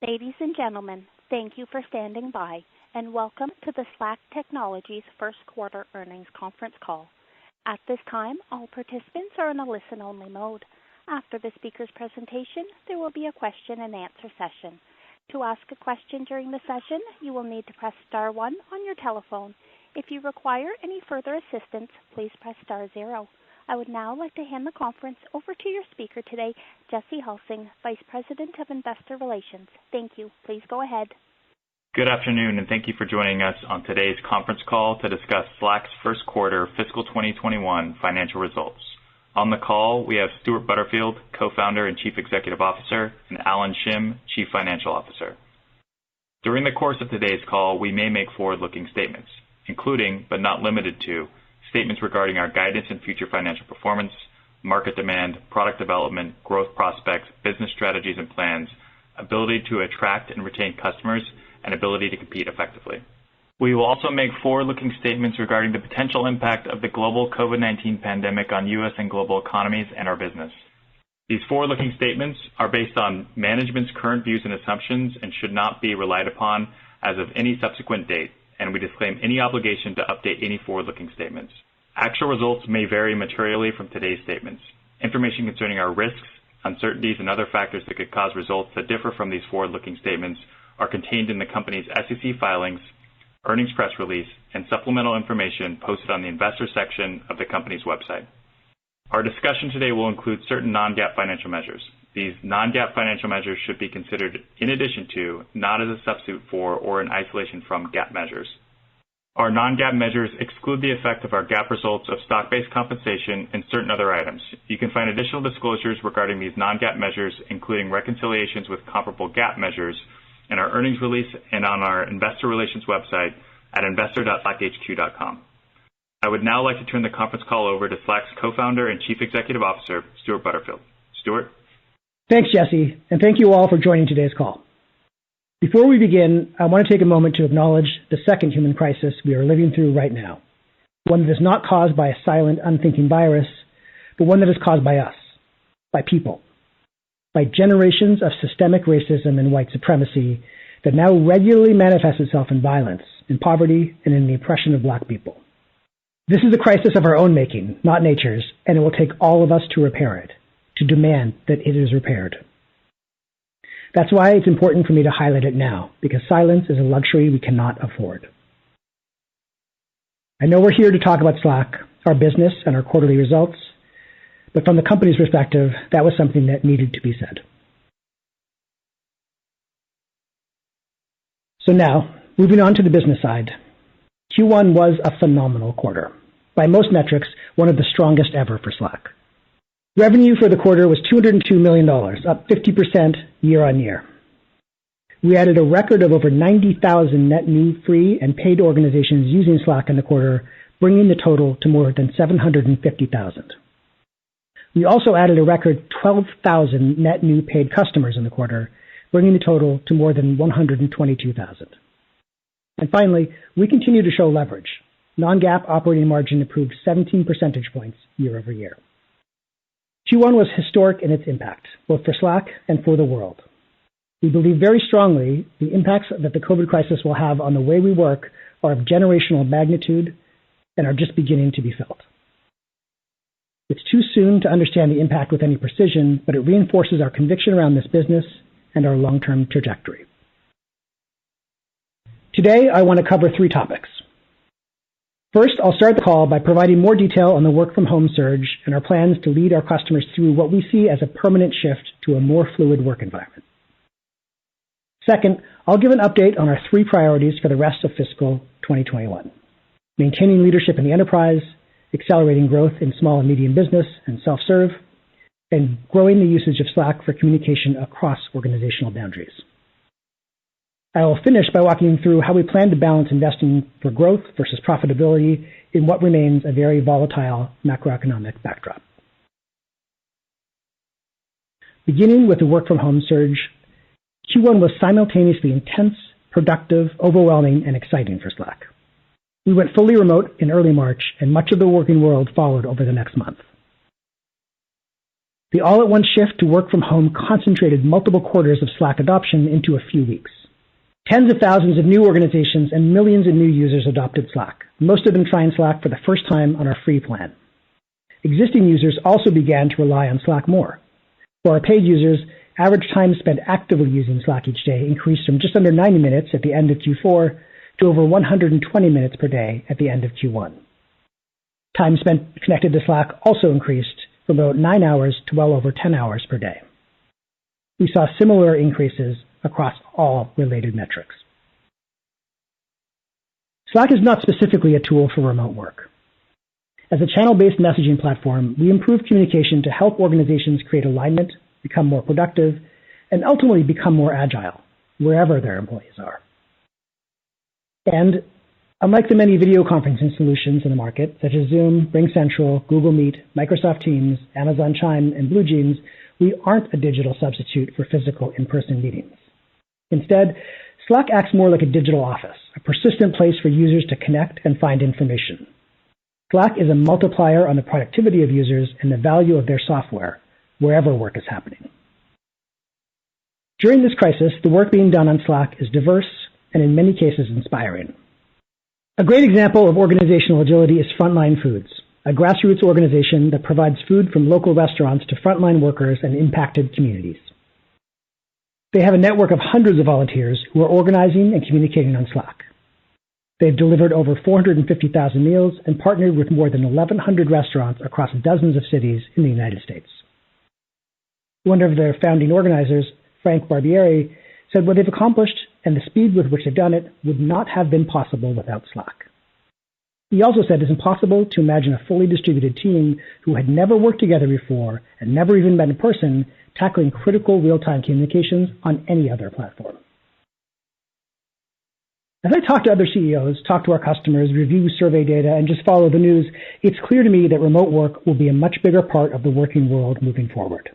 Ladies and gentlemen, thank you for standing by, and welcome to the Slack Technologies First Quarter Earnings Conference Call. At this time, all participants are in a listen-only mode. After the speaker's presentation, there will be a question-and-answer session. To ask a question during the session, you will need to press star 1 on your telephone. If you require any further assistance, please press star 0. I would now like to hand the conference over to your speaker today, Jesse Helsing, Vice President of Investor Relations. Thank you. Please go ahead. Good afternoon, and thank you for joining us on today's conference call to discuss Slack's first quarter fiscal 2021 financial results. On the call, we have Stewart Butterfield, Co-founder and Chief Executive Officer, and Alan Shim, Chief Financial Officer. During the course of today's call, we may make forward-looking statements, including, but not limited to, statements regarding our guidance and future financial performance, market demand, product development, growth prospects, business strategies and plans, ability to attract and retain customers, and ability to compete effectively. We will also make forward-looking statements regarding the potential impact of the global COVID-19 pandemic on U.S. and global economies and our business. These forward-looking statements are based on management's current views and assumptions and should not be relied upon as of any subsequent date, and we disclaim any obligation to update any forward-looking statements. Actual results may vary materially from today's statements. Information concerning our risks, uncertainties, and other factors that could cause results that differ from these forward-looking statements are contained in the company's SEC filings, earnings press release, and supplemental information posted on the investor section of the company's website. Our discussion today will include certain non-GAAP financial measures. These non-GAAP financial measures should be considered in addition to, not as a substitute for, or in isolation from GAAP measures. Our non-GAAP measures exclude the effect of our GAAP results of stock-based compensation and certain other items. You can find additional disclosures regarding these non-GAAP measures, including reconciliations with comparable GAAP measures, in our earnings release and on our investor relations website at investor.slackhq.com. I would now like to turn the conference call over to Slack's co-founder and Chief Executive Officer, Stewart Butterfield. Stewart? Thanks, Jesse, and thank you all for joining today's call. Before we begin, I want to take a moment to acknowledge the second human crisis we are living through right now, one that is not caused by a silent, unthinking virus, but one that is caused by us, by people, by generations of systemic racism and white supremacy that now regularly manifests itself in violence, in poverty, and in the oppression of Black people. This is a crisis of our own making, not nature's, and it will take all of us to repair it, to demand that it is repaired. That's why it's important for me to highlight it now, because silence is a luxury we cannot afford. I know we're here to talk about Slack, our business, and our quarterly results, but from the company's perspective, that was something that needed to be said. So now, moving on to the business side. Q1 was a phenomenal quarter. By most metrics, one of the strongest ever for Slack. Revenue for the quarter was $202 million, up 50% year on year. We added a record of over 90,000 net new free and paid organizations using Slack in the quarter, bringing the total to more than 750,000. We also added a record 12,000 net new paid customers in the quarter, bringing the total to more than 122,000. And finally, we continue to show leverage. Non-GAAP operating margin improved 17 percentage points year over year. Q1 was historic in its impact, both for Slack and for the world. We believe very strongly the impacts that the COVID crisis will have on the way we work are of generational magnitude and are just beginning to be felt. It's too soon to understand the impact with any precision, but it reinforces our conviction around this business and our long-term trajectory. Today, I want to cover 3 topics. First, I'll start the call by providing more detail on the work-from-home surge and our plans to lead our customers through what we see as a permanent shift to a more fluid work environment. Second, I'll give an update on our 3 priorities for the rest of fiscal 2021. Maintaining leadership in the enterprise, accelerating growth in small and medium business and self-serve, and growing the usage of Slack for communication across organizational boundaries. I will finish by walking you through how we plan to balance investing for growth versus profitability in what remains a very volatile macroeconomic backdrop. Beginning with the work-from-home surge, Q1 was simultaneously intense, productive, overwhelming, and exciting for Slack. We went fully remote in early March, and much of the working world followed over the next month. The all-at-once shift to work from home concentrated multiple quarters of Slack adoption into a few weeks. Tens of thousands of new organizations and millions of new users adopted Slack, most of them trying Slack for the first time on our free plan. Existing users also began to rely on Slack more. For our paid users, average time spent actively using Slack each day increased from just under 90 minutes at the end of Q4 to over 120 minutes per day at the end of Q1. Time spent connected to Slack also increased from about 9 hours to well over 10 hours per day. We saw similar increases across all related metrics. Slack is not specifically a tool for remote work. As a channel-based messaging platform, we improve communication to help organizations create alignment, become more productive, and ultimately become more agile, wherever their employees are. And unlike the many video conferencing solutions in the market, such as Zoom, RingCentral, Google Meet, Microsoft Teams, Amazon Chime, and BlueJeans, we aren't a digital substitute for physical in-person meetings. Instead, Slack acts more like a digital office, a persistent place for users to connect and find information. Slack is a multiplier on the productivity of users and the value of their software, wherever work is happening. During this crisis, the work being done on Slack is diverse and in many cases inspiring. A great example of organizational agility is Frontline Foods, a grassroots organization that provides food from local restaurants to frontline workers and impacted communities. They have a network of hundreds of volunteers who are organizing and communicating on Slack. They've delivered over 450,000 meals and partnered with more than 1,100 restaurants across dozens of cities in the United States. One of their founding organizers, Frank Barbieri, said what they've accomplished and the speed with which they've done it would not have been possible without Slack. He also said it's impossible to imagine a fully distributed team who had never worked together before and never even met in person tackling critical real-time communications on any other platform. As I talk to other CEOs, talk to our customers, review survey data, and just follow the news, it's clear to me that remote work will be a much bigger part of the working world moving forward.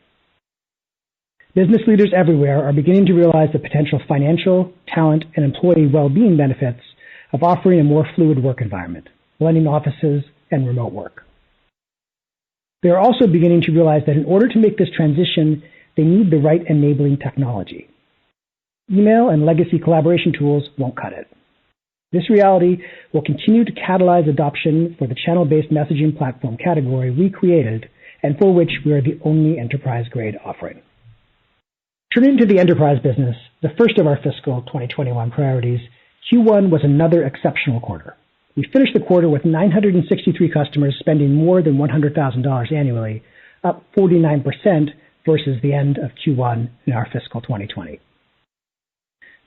Business leaders everywhere are beginning to realize the potential financial, talent, and employee well-being benefits of offering a more fluid work environment, blending offices and remote work. They are also beginning to realize that in order to make this transition, they need the right enabling technology. Email and legacy collaboration tools won't cut it. This reality will continue to catalyze adoption for the channel-based messaging platform category we created and for which we are the only enterprise-grade offering. Turning to the enterprise business, the first of our fiscal 2021 priorities, Q1 was another exceptional quarter. We finished the quarter with 963 customers spending more than $100,000 annually, up 49% versus the end of Q1 in our fiscal 2020.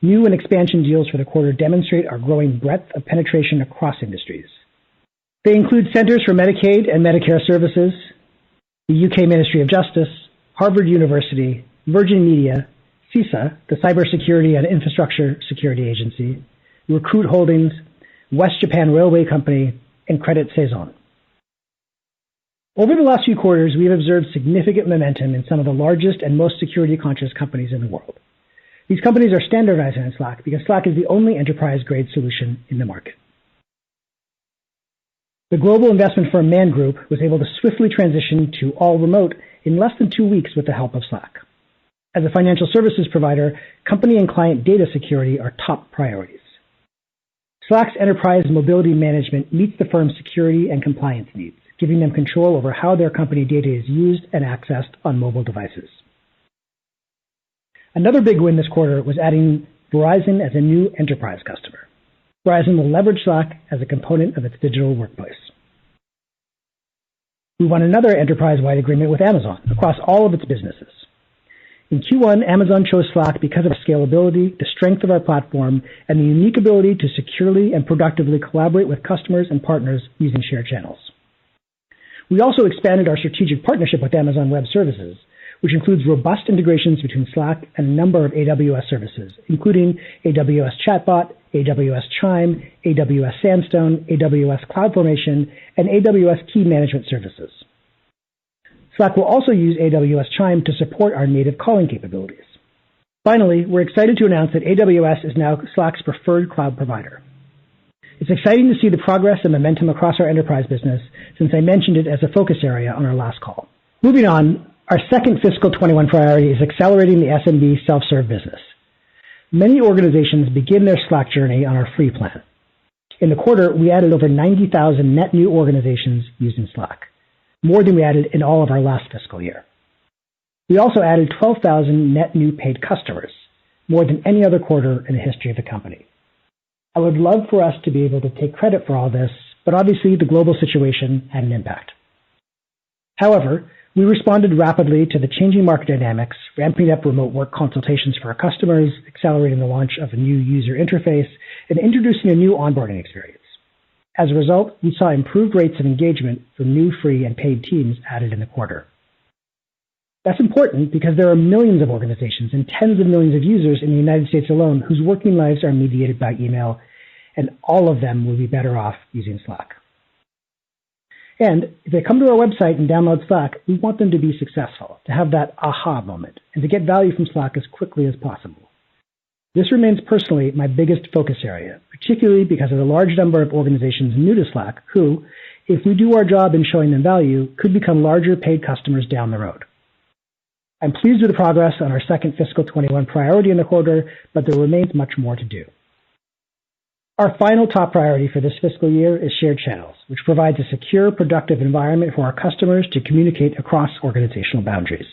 New and expansion deals for the quarter demonstrate our growing breadth of penetration across industries. They include Centers for Medicaid and Medicare Services, the UK Ministry of Justice, Harvard University, Virgin Media, CISA, the Cybersecurity and Infrastructure Security Agency, Recruit Holdings, West Japan Railway Company, and Credit Saison. Over the last few quarters, we have observed significant momentum in some of the largest and most security-conscious companies in the world. These companies are standardizing on Slack because Slack is the only enterprise-grade solution in the market. The global investment firm Man Group was able to swiftly transition to all remote in less than 2 weeks with the help of Slack. As a financial services provider, company and client data security are top priorities. Slack's enterprise mobility management meets the firm's security and compliance needs, giving them control over how their company data is used and accessed on mobile devices. Another big win this quarter was adding Verizon as a new enterprise customer. Verizon will leverage Slack as a component of its digital workplace. We won another enterprise-wide agreement with Amazon across all of its businesses. In Q1, Amazon chose Slack because of scalability, the strength of our platform, and the unique ability to securely and productively collaborate with customers and partners using shared channels. We also expanded our strategic partnership with Amazon Web Services, which includes robust integrations between Slack and a number of AWS services, including AWS Chatbot, AWS Chime, AWS Sandstone, AWS CloudFormation, and AWS Key Management Services. Slack will also use AWS Chime to support our native calling capabilities. Finally, we're excited to announce that AWS is now Slack's preferred cloud provider. It's exciting to see the progress and momentum across our enterprise business since I mentioned it as a focus area on our last call. Moving on, Our second fiscal 21 priority is accelerating the SMB self-serve business. Many organizations begin their Slack journey on our free plan. In the quarter, we added over 90,000 net new organizations using Slack, more than we added in all of our last fiscal year. We also added 12,000 net new paid customers, more than any other quarter in the history of the company. I would love for us to be able to take credit for all this, but obviously the global situation had an impact. However, we responded rapidly to the changing market dynamics, ramping up remote work consultations for our customers, accelerating the launch of a new user interface, and introducing a new onboarding experience. As a result, we saw improved rates of engagement for new free and paid teams added in the quarter. That's important because there are millions of organizations and tens of millions of users in the United States alone whose working lives are mediated by email, and all of them will be better off using Slack. And if they come to our website and download Slack, we want them to be successful, to have that aha moment, and to get value from Slack as quickly as possible. This remains personally my biggest focus area, particularly because of the large number of organizations new to Slack who, if we do our job in showing them value, could become larger paid customers down the road. I'm pleased with the progress on our second fiscal 21 priority in the quarter, but there remains much more to do. Our final top priority for this fiscal year is shared channels, which provides a secure, productive environment for our customers to communicate across organizational boundaries.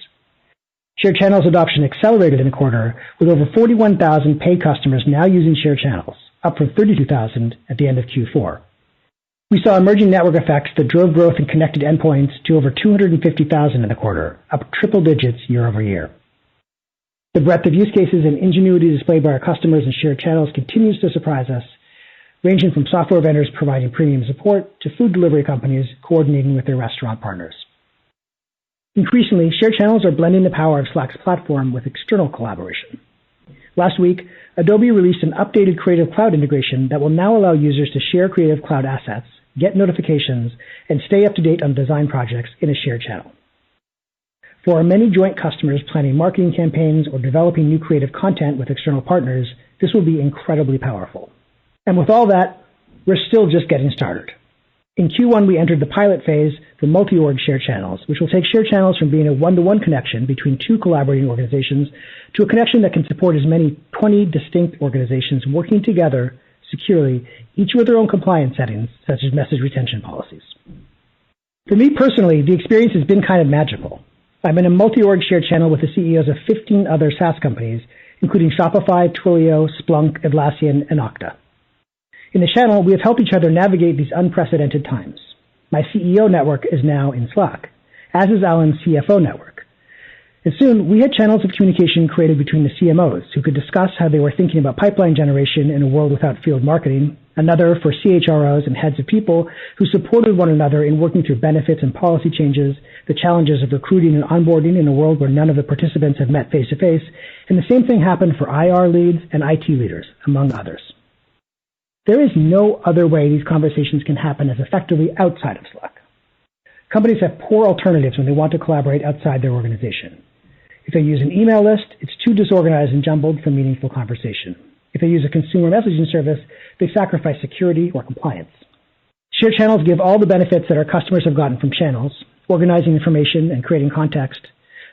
Shared channels adoption accelerated in the quarter, with over 41,000 paid customers now using shared channels, up from 32,000 at the end of Q4. We saw emerging network effects that drove growth in connected endpoints to over 250,000 in the quarter, up triple digits year over year. The breadth of use cases and ingenuity displayed by our customers in shared channels continues to surprise us, ranging from software vendors providing premium support to food delivery companies coordinating with their restaurant partners. Increasingly, shared channels are blending the power of Slack's platform with external collaboration. Last week, Adobe released an updated Creative Cloud integration that will now allow users to share Creative Cloud assets, get notifications, and stay up to date on design projects in a shared channel. For our many joint customers planning marketing campaigns or developing new creative content with external partners, this will be incredibly powerful. And with all that, we're still just getting started. In Q1, we entered the pilot phase for multi-org shared channels, which will take shared channels from being a one-to-one connection between two collaborating organizations to a connection that can support as many 20 distinct organizations working together securely, each with their own compliance settings, such as message retention policies. For me personally, the experience has been kind of magical. I'm in a multi-org shared channel with the CEOs of 15 other SaaS companies, including Shopify, Twilio, Splunk, Atlassian, and Okta. In the channel, we have helped each other navigate these unprecedented times. My CEO network is now in Slack, as is Alan's CFO network. And soon, we had channels of communication created between the CMOs who could discuss how they were thinking about pipeline generation in a world without field marketing, another for CHROs and heads of people who supported one another in working through benefits and policy changes, the challenges of recruiting and onboarding in a world where none of the participants have met face-to-face, and the same thing happened for IR leads and IT leaders, among others. There is no other way these conversations can happen as effectively outside of Slack. Companies have poor alternatives when they want to collaborate outside their organization. If they use an email list, it's too disorganized and jumbled for meaningful conversation. If they use a consumer messaging service, they sacrifice security or compliance. Shared channels give all the benefits that our customers have gotten from channels, organizing information and creating context,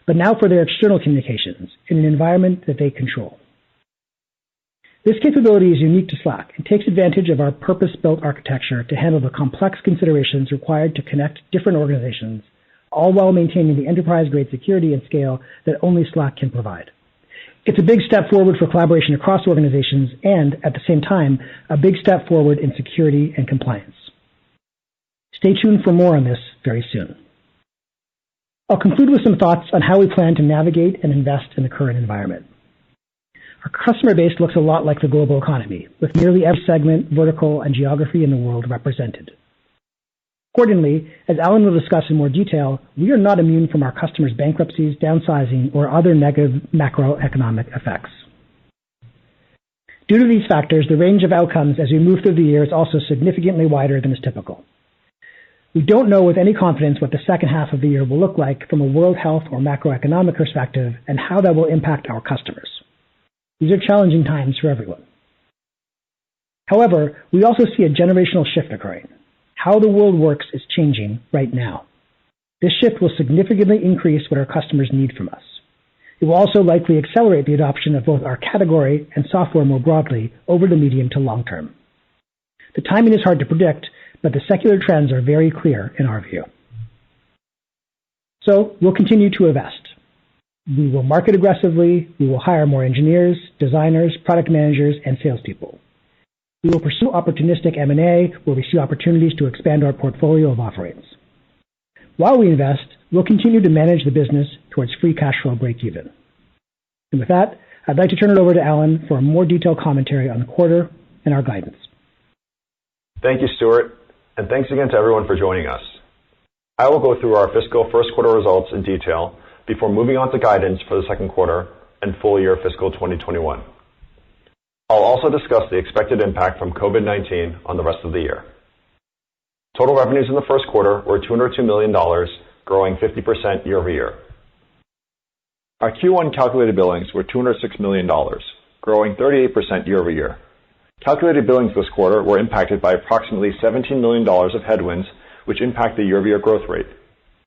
but now for their external communications in an environment that they control. This capability is unique to Slack and takes advantage of our purpose-built architecture to handle the complex considerations required to connect different organizations, all while maintaining the enterprise-grade security and scale that only Slack can provide. It's a big step forward for collaboration across organizations and, at the same time, a big step forward in security and compliance. Stay tuned for more on this very soon. I'll conclude with some thoughts on how we plan to navigate and invest in the current environment. Our customer base looks a lot like the global economy, with nearly every segment, vertical, and geography in the world represented. Accordingly, as Alan will discuss in more detail, we are not immune from our customers' bankruptcies, downsizing, or other negative macroeconomic effects. Due to these factors, the range of outcomes as we move through the year is also significantly wider than is typical. We don't know with any confidence what the second half of the year will look like from a world health or macroeconomic perspective and how that will impact our customers. These are challenging times for everyone. However, we also see a generational shift occurring. How the world works is changing right now. This shift will significantly increase what our customers need from us. It will also likely accelerate the adoption of both our category and software more broadly over the medium to long term. The timing is hard to predict, but the secular trends are very clear in our view. So we'll continue to invest. We will market aggressively. We will hire more engineers, designers, product managers, and salespeople. We will pursue opportunistic M&A where we see opportunities to expand our portfolio of offerings. While we invest, we'll continue to manage the business towards free cash flow break-even. And with that, I'd like to turn it over to Alan for a more detailed commentary on the quarter and our guidance. Thank you, Stewart, and thanks again to everyone for joining us. I will go through our fiscal first quarter results in detail before moving on to guidance for the second quarter and full year fiscal 2021. I'll also discuss the expected impact from COVID-19 on the rest of the year. Total revenues in the first quarter were $202 million, growing 50% year over year. Our Q1 calculated billings were $206 million, growing 38% year over year. Calculated billings this quarter were impacted by approximately $17 million of headwinds, which impact the year-over-year growth rate.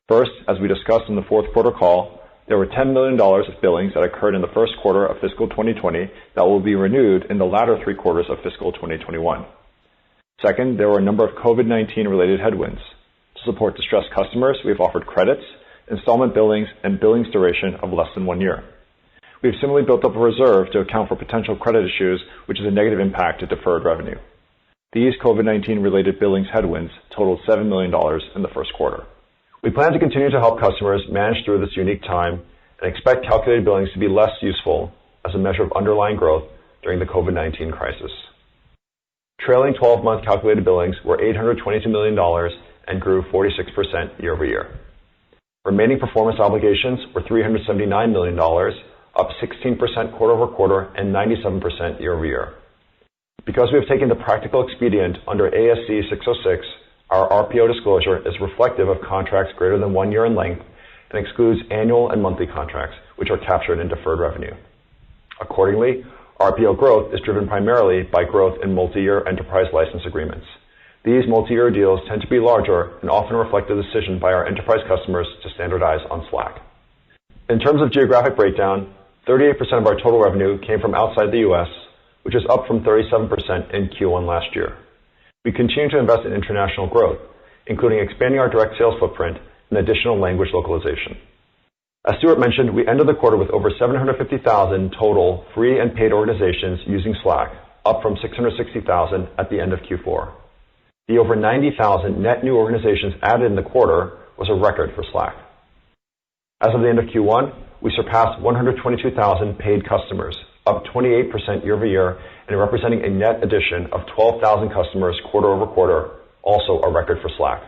First, as we discussed in the fourth quarter call, there were $10 million of billings that occurred in the first quarter of fiscal 2020 that will be renewed in the latter three quarters of fiscal 2021. Second, there were a number of COVID-19 related headwinds. To support distressed customers, we have offered credits, installment billings, and billings duration of less than 1 year. We have similarly built up a reserve to account for potential credit issues, which is a negative impact to deferred revenue. These COVID-19 related billings headwinds totaled $7 million in the first quarter. We plan to continue to help customers manage through this unique time and expect calculated billings to be less useful as a measure of underlying growth during the COVID-19 crisis. Trailing 12-month calculated billings were $822 million and grew 46% year over year. Remaining performance obligations were $379 million, up 16% quarter over quarter and 97% year over year. Because we have taken the practical expedient under ASC 606, our RPO disclosure is reflective of contracts greater than 1 year in length and excludes annual and monthly contracts, which are captured in deferred revenue. Accordingly, RPO growth is driven primarily by growth in multi-year enterprise license agreements. These multi-year deals tend to be larger and often reflect a decision by our enterprise customers to standardize on Slack. In terms of geographic breakdown, 38% of our total revenue came from outside the U.S., which is up from 37% in Q1 last year. We continue to invest in international growth, including expanding our direct sales footprint and additional language localization. As Stewart mentioned, we ended the quarter with over 750,000 total free and paid organizations using Slack, up from 660,000 at the end of Q4. The over 90,000 net new organizations added in the quarter was a record for Slack. As of the end of Q1, we surpassed 122,000 paid customers, up 28% year over year, and representing a net addition of 12,000 customers quarter over quarter, also a record for Slack.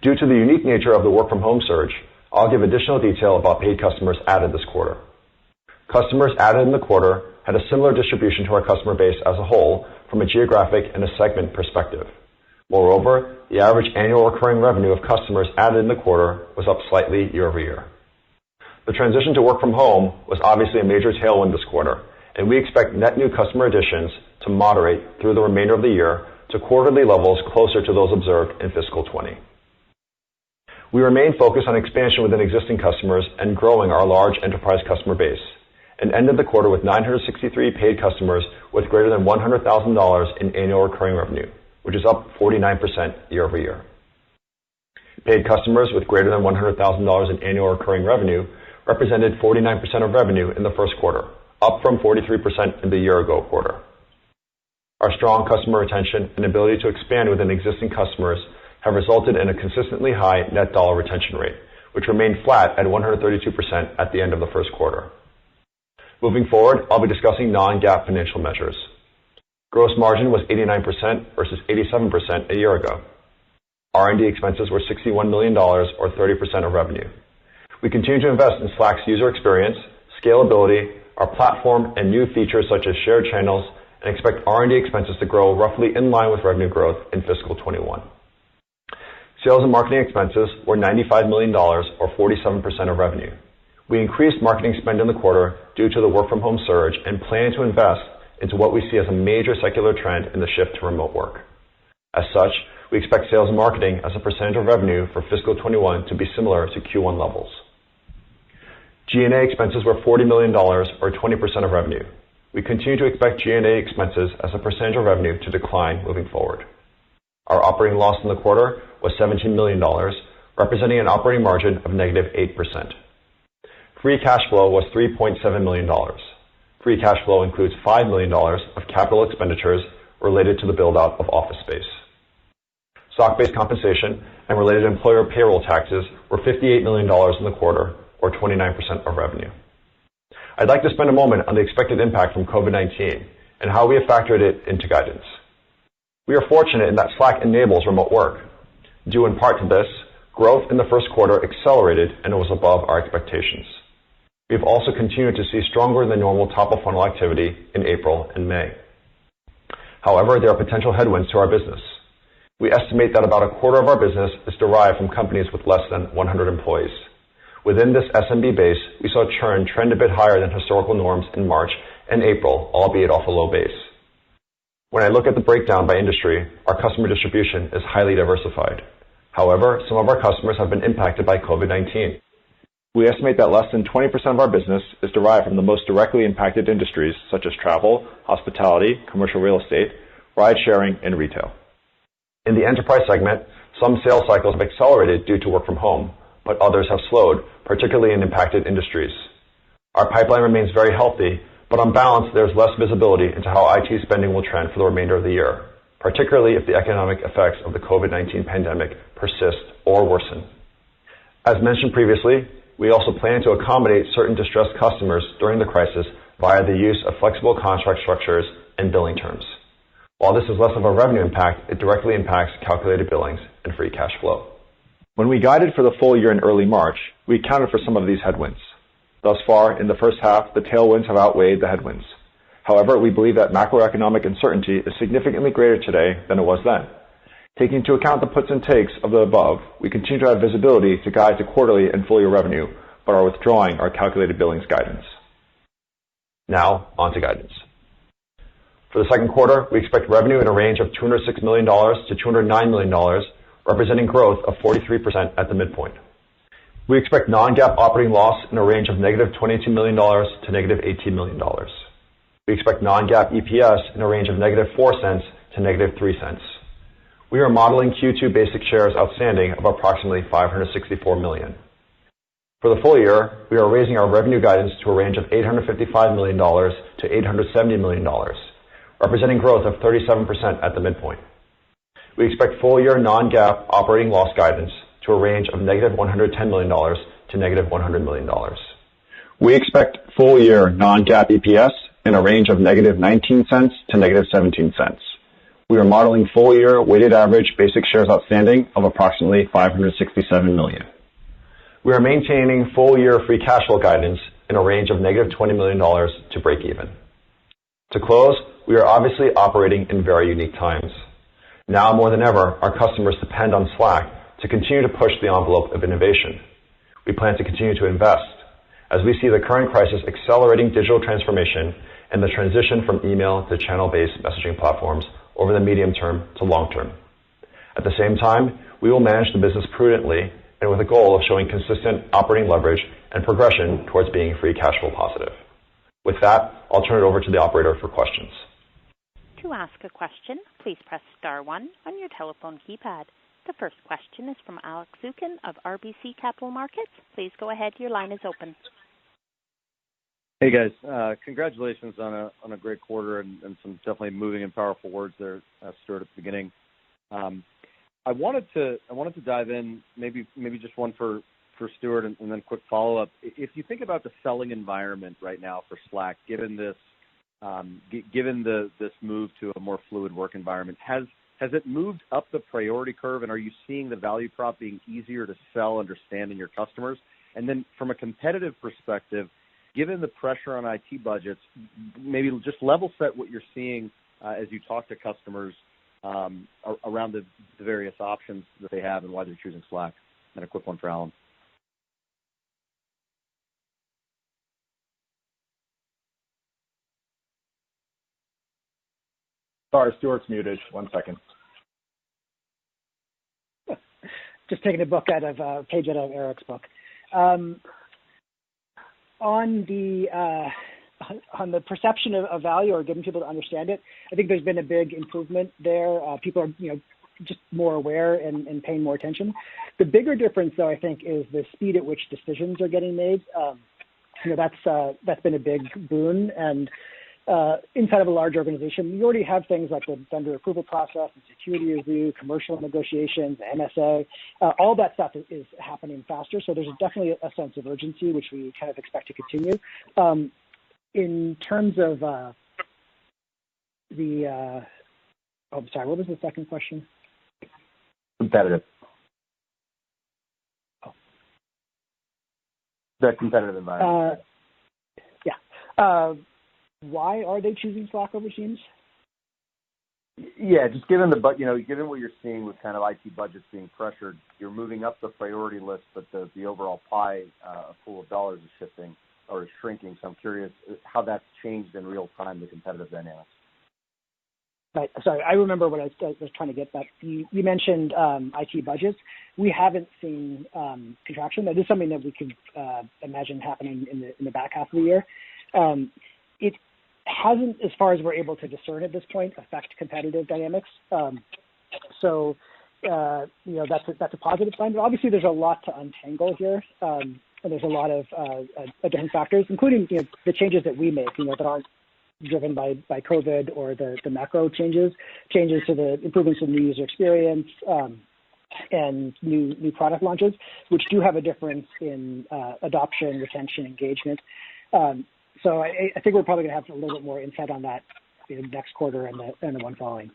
Due to the unique nature of the work-from-home surge, I'll give additional detail about paid customers added this quarter. Customers added in the quarter had a similar distribution to our customer base as a whole from a geographic and a segment perspective. Moreover, the average annual recurring revenue of customers added in the quarter was up slightly year over year. The transition to work from home was obviously a major tailwind this quarter, and we expect net new customer additions to moderate through the remainder of the year to quarterly levels closer to those observed in fiscal 20. We remain focused on expansion within existing customers and growing our large enterprise customer base, and ended the quarter with 963 paid customers with greater than $100,000 in annual recurring revenue, which is up 49% year over year. Paid customers with greater than $100,000 in annual recurring revenue represented 49% of revenue in the first quarter, up from 43% in the year-ago quarter. Our strong customer retention and ability to expand within existing customers have resulted in a consistently high net dollar retention rate, which remained flat at 132% at the end of the first quarter. Moving forward, I'll be discussing non-GAAP financial measures. Gross margin was 89% versus 87% a year ago. R&D expenses were $61 million, or 30% of revenue. We continue to invest in Slack's user experience, scalability, our platform, and new features such as shared channels, and expect R&D expenses to grow roughly in line with revenue growth in fiscal 21. Sales and marketing expenses were $95 million, or 47% of revenue. We increased marketing spend in the quarter due to the work-from-home surge and plan to invest into what we see as a major secular trend in the shift to remote work. As such, we expect sales and marketing as a percentage of revenue for fiscal 21 to be similar to Q1 levels. G&A expenses were $40 million, or 20% of revenue. We continue to expect G&A expenses as a percentage of revenue to decline moving forward. Our operating loss in the quarter was $17 million, representing an operating margin of negative 8%. Free cash flow was $3.7 million. Free cash flow includes $5 million of capital expenditures related to the build-out of office space. Stock-based compensation and related employer payroll taxes were $58 million in the quarter, or 29% of revenue. I'd like to spend a moment on the expected impact from COVID-19 and how we have factored it into guidance. We are fortunate in that Slack enables remote work. Due in part to this, growth in the first quarter accelerated and was above our expectations. We have also continued to see stronger than normal top-of-funnel activity in April and May. However, there are potential headwinds to our business. We estimate that about a quarter of our business is derived from companies with less than 100 employees. Within this SMB base, we saw churn trend a bit higher than historical norms in March and April, albeit off a low base. When I look at the breakdown by industry, our customer distribution is highly diversified. However, some of our customers have been impacted by COVID-19. We estimate that less than 20% of our business is derived from the most directly impacted industries such as travel, hospitality, commercial real estate, ride-sharing, and retail. In the enterprise segment, some sales cycles have accelerated due to work from home, but others have slowed, particularly in impacted industries. Our pipeline remains very healthy, but on balance, there's less visibility into how IT spending will trend for the remainder of the year, particularly if the economic effects of the COVID-19 pandemic persist or worsen. As mentioned previously, we also plan to accommodate certain distressed customers during the crisis via the use of flexible contract structures and billing terms. While this is less of a revenue impact, it directly impacts calculated billings and free cash flow. When we guided for the full year in early March, we accounted for some of these headwinds. Thus far, in the first half, the tailwinds have outweighed the headwinds. However, we believe that macroeconomic uncertainty is significantly greater today than it was then. Taking into account the puts and takes of the above, we continue to have visibility to guide to quarterly and full year revenue, but are withdrawing our calculated billings guidance. Now, on to guidance. For the second quarter, we expect revenue in a range of $206 million to $209 million, representing growth of 43% at the midpoint. We expect non-GAAP operating loss in a range of negative $22 million to negative $18 million. We expect non-GAAP EPS in a range of negative 4 cents to negative 3 cents. We are modeling Q2 basic shares outstanding of approximately 564 million. For the full year, we are raising our revenue guidance to a range of $855 million to $870 million, representing growth of 37% at the midpoint. We expect full-year non-GAAP operating loss guidance to a range of negative $110 million to negative $100 million. We expect full-year non-GAAP EPS in a range of negative 19 cents to negative 17 cents. We are modeling full-year weighted average basic shares outstanding of approximately 567 million. We are maintaining full-year free cash flow guidance in a range of negative $20 million to break even. To close, we are obviously operating in very unique times. Now more than ever, our customers depend on Slack to continue to push the envelope of innovation. We plan to continue to invest as we see the current crisis accelerating digital transformation and the transition from email to channel-based messaging platforms over the medium term to long term. At the same time, we will manage the business prudently and with a goal of showing consistent operating leverage and progression towards being free cash flow positive. With that, I'll turn it over to the operator for questions. To ask a question, please press star 1 on your telephone keypad. The first question is from Alex Zukin of RBC Capital Markets. Please go ahead. Your line is open. Hey guys, congratulations on a great quarter and some definitely moving and powerful words there, Stewart, at the beginning. I wanted to dive in, maybe just one for Stewart and then quick follow up. If you think about the selling environment right now for Slack, given this move to a more fluid work environment, has it moved up the priority curve, and are you seeing the value prop being easier to sell, understanding your customers? And then from a competitive perspective, given the pressure on IT budgets, maybe just level set what you're seeing as you talk to customers around the various options that they have and why they're choosing Slack. And a quick one for Alan. Sorry, Stewart's muted. 1 second. just taking a book out of a page out of Eric's book. On the perception of value or getting people to understand it, I think there's been a big improvement there. People are, just more aware and paying more attention. The bigger difference, though, I think, is the speed at which decisions are getting made. That's been a big boon. And inside of a large organization, you already have things like the vendor approval process and security review, commercial negotiations, MSA. All that stuff is happening faster. So there's definitely a sense of urgency, which we kind of expect to continue. In terms of I'm sorry, what was the second question? Competitive. The competitive environment. Why are they choosing Slack over Teams? Yeah, just given given what you're seeing with kind of IT budgets being pressured, you're moving up the priority list, but the overall pie pool of dollars is shifting or is shrinking. So I'm curious how that's changed in real time, the competitive dynamics. Right. Sorry, I remember what I was trying to get at. You mentioned IT budgets. We haven't seen contraction. That is something that we could imagine happening in the back half of the year. It hasn't, as far as we're able to discern at this point, affect competitive dynamics. So that's a positive sign. But obviously, there's a lot to untangle here, and there's a lot of different factors, including the changes that we make, that aren't driven by COVID or the macro changes to the improvements in the user experience and new product launches, which do have a difference in adoption, retention, engagement. So I think we're probably going to have a little bit more insight on that next quarter and the one following.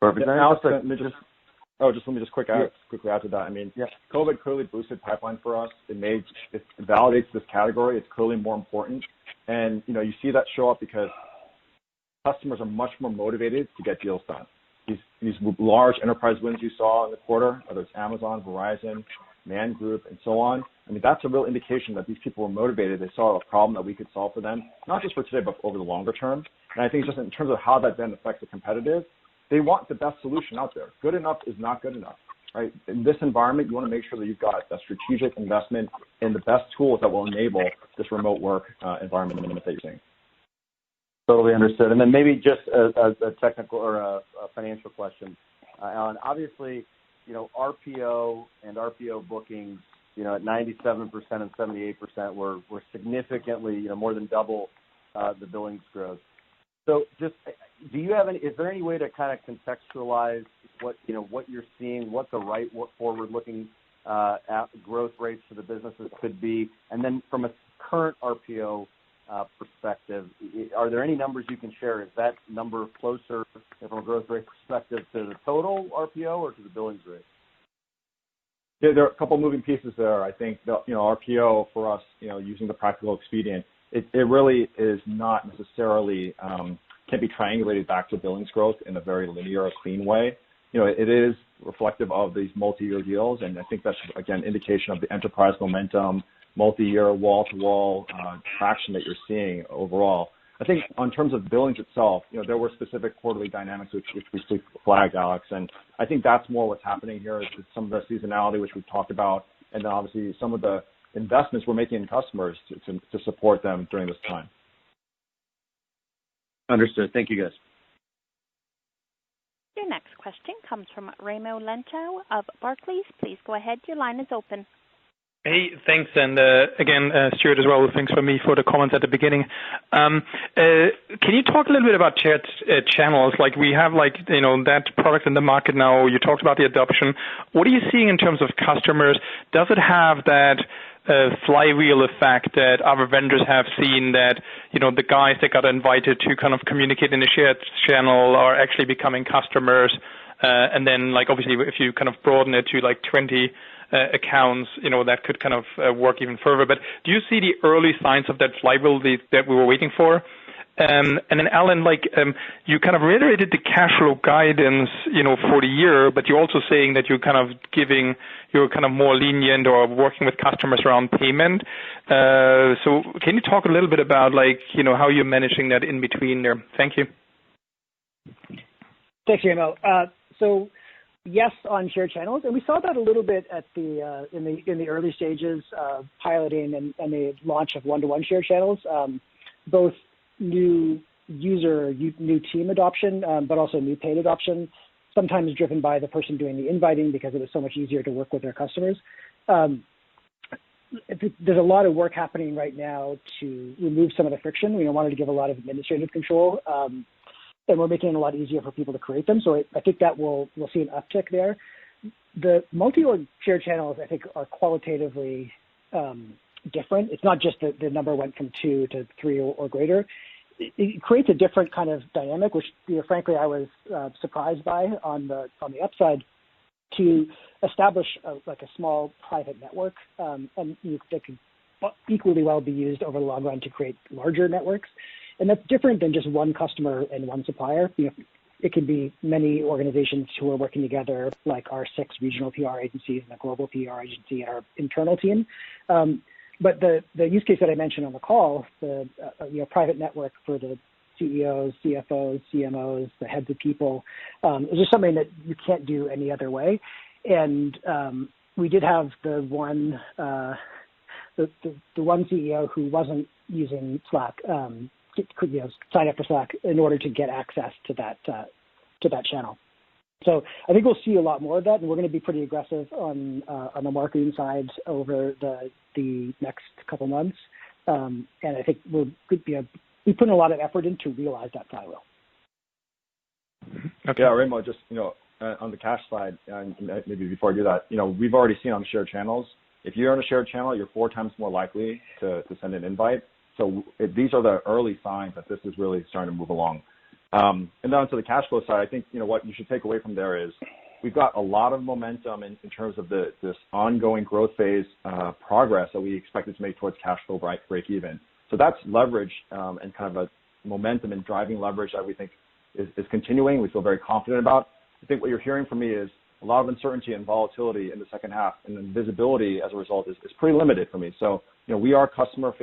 Perfect. Alex, let me just quickly add to that. I mean, COVID clearly boosted pipeline for us. It validates this category. It's clearly more important. And, you see that show up because customers are much more motivated to get deals done. These large enterprise wins you saw in the quarter, whether it's Amazon, Verizon, Man Group, and so on, I mean, that's a real indication that these people were motivated. They saw a problem that we could solve for them, not just for today, but over the longer term. And I think just in terms of how that then affects the competitive, they want the best solution out there. Good enough is not good enough, right? In this environment, you want to make sure that you've got a strategic investment in the best tools that will enable this remote work environment that you're seeing. Totally understood. And then maybe just a technical or a financial question. Alan, obviously, RPO and RPO bookings, at 97% and 78% were significantly, more than double the billings growth. So just, is there any way to kind of contextualize what you're seeing, what forward-looking growth rates for the businesses could be? And then from a current RPO perspective, are there any numbers you can share? Is that number closer from a growth rate perspective to the total RPO or to the billings rate? Yeah, there are a couple moving pieces there. I think RPO for us, using the practical expedient, it really is not necessarily can't be triangulated back to billings growth in a very linear or clean way. It is reflective of these multi-year deals, and I think that's again indication of the enterprise momentum, multi-year wall-to-wall traction that you're seeing overall. I think in terms of billings itself, there were specific quarterly dynamics which we flagged, Alex, and I think that's more what's happening here is some of the seasonality which we've talked about, and then obviously some of the investments we're making in customers to support them during this time. Understood. Thank you, guys. Your next question comes from Raimo Lenschow of Barclays. Please go ahead. Your line is open. Hey, thanks. And again, Stewart as well, thanks for the comments at the beginning. Can you talk a little bit about chat channels? Like we have that product in the market now. You talked about the adoption. What are you seeing in terms of customers? Does it have that flywheel effect that other vendors have seen that, the guys that got invited to kind of communicate in the shared channel are actually becoming customers? And then obviously if you kind of broaden it to 20 accounts, that could kind of work even further. But do you see the early signs of that flywheel that we were waiting for? And then Alan, you kind of reiterated the cash flow guidance, for the year, but you're also saying that you're kind of more lenient or working with customers around payment. So can you talk a little bit about how you're managing that in between there? Thank you. Thanks, Raimo. So Yes, on shared channels, and we saw that a little bit at the in the early stages of piloting and the launch of one-to-one shared channels, both new new team adoption, but also new paid adoption, sometimes driven by the person doing the inviting because it was so much easier to work with their customers. There's a lot of work happening right now to remove some of the friction. We wanted to give a lot of administrative control. And we're making it a lot easier for people to create them. So I think that we'll see an uptick there. The multi-org shared channels, I think, are qualitatively different. It's not just the number went from 2 to 3 or greater. It creates a different kind of dynamic, which, frankly, I was surprised by on the upside, to establish a small private network, and that could equally well be used over the long run to create larger networks. And that's different than just one customer and one supplier. It can be many organizations who are working together, like our 6 regional PR agencies and the global PR agency and our internal team. But the use case that I mentioned on the call, the private network for the CEOs, CFOs, CMOs, the heads of people, is just something that you can't do any other way. And we did have the one CEO who wasn't using Slack sign up for Slack in order to get access to that channel. So I think we'll see a lot more of that, and we're going to be pretty aggressive on the marketing side over the next couple months. And I think we're putting a lot of effort in to realize that flywheel. Okay. Yeah, Rainbow, just on the cash side, and maybe before I do that, we've already seen on the shared channels, if you're on a shared channel, you're 4 times more likely to send an invite. So these are the early signs that this is really starting to move along. And then onto the cash flow side, I think what you should take away from there is we've got a lot of momentum in terms of this ongoing growth phase progress that we expected to make towards cash flow break even. So that's leverage and kind of a momentum and driving leverage that we think is continuing. We feel very confident about. I think what you're hearing from me is a lot of uncertainty and volatility in the second half, and then visibility as a result is pretty limited for me. So, we are customer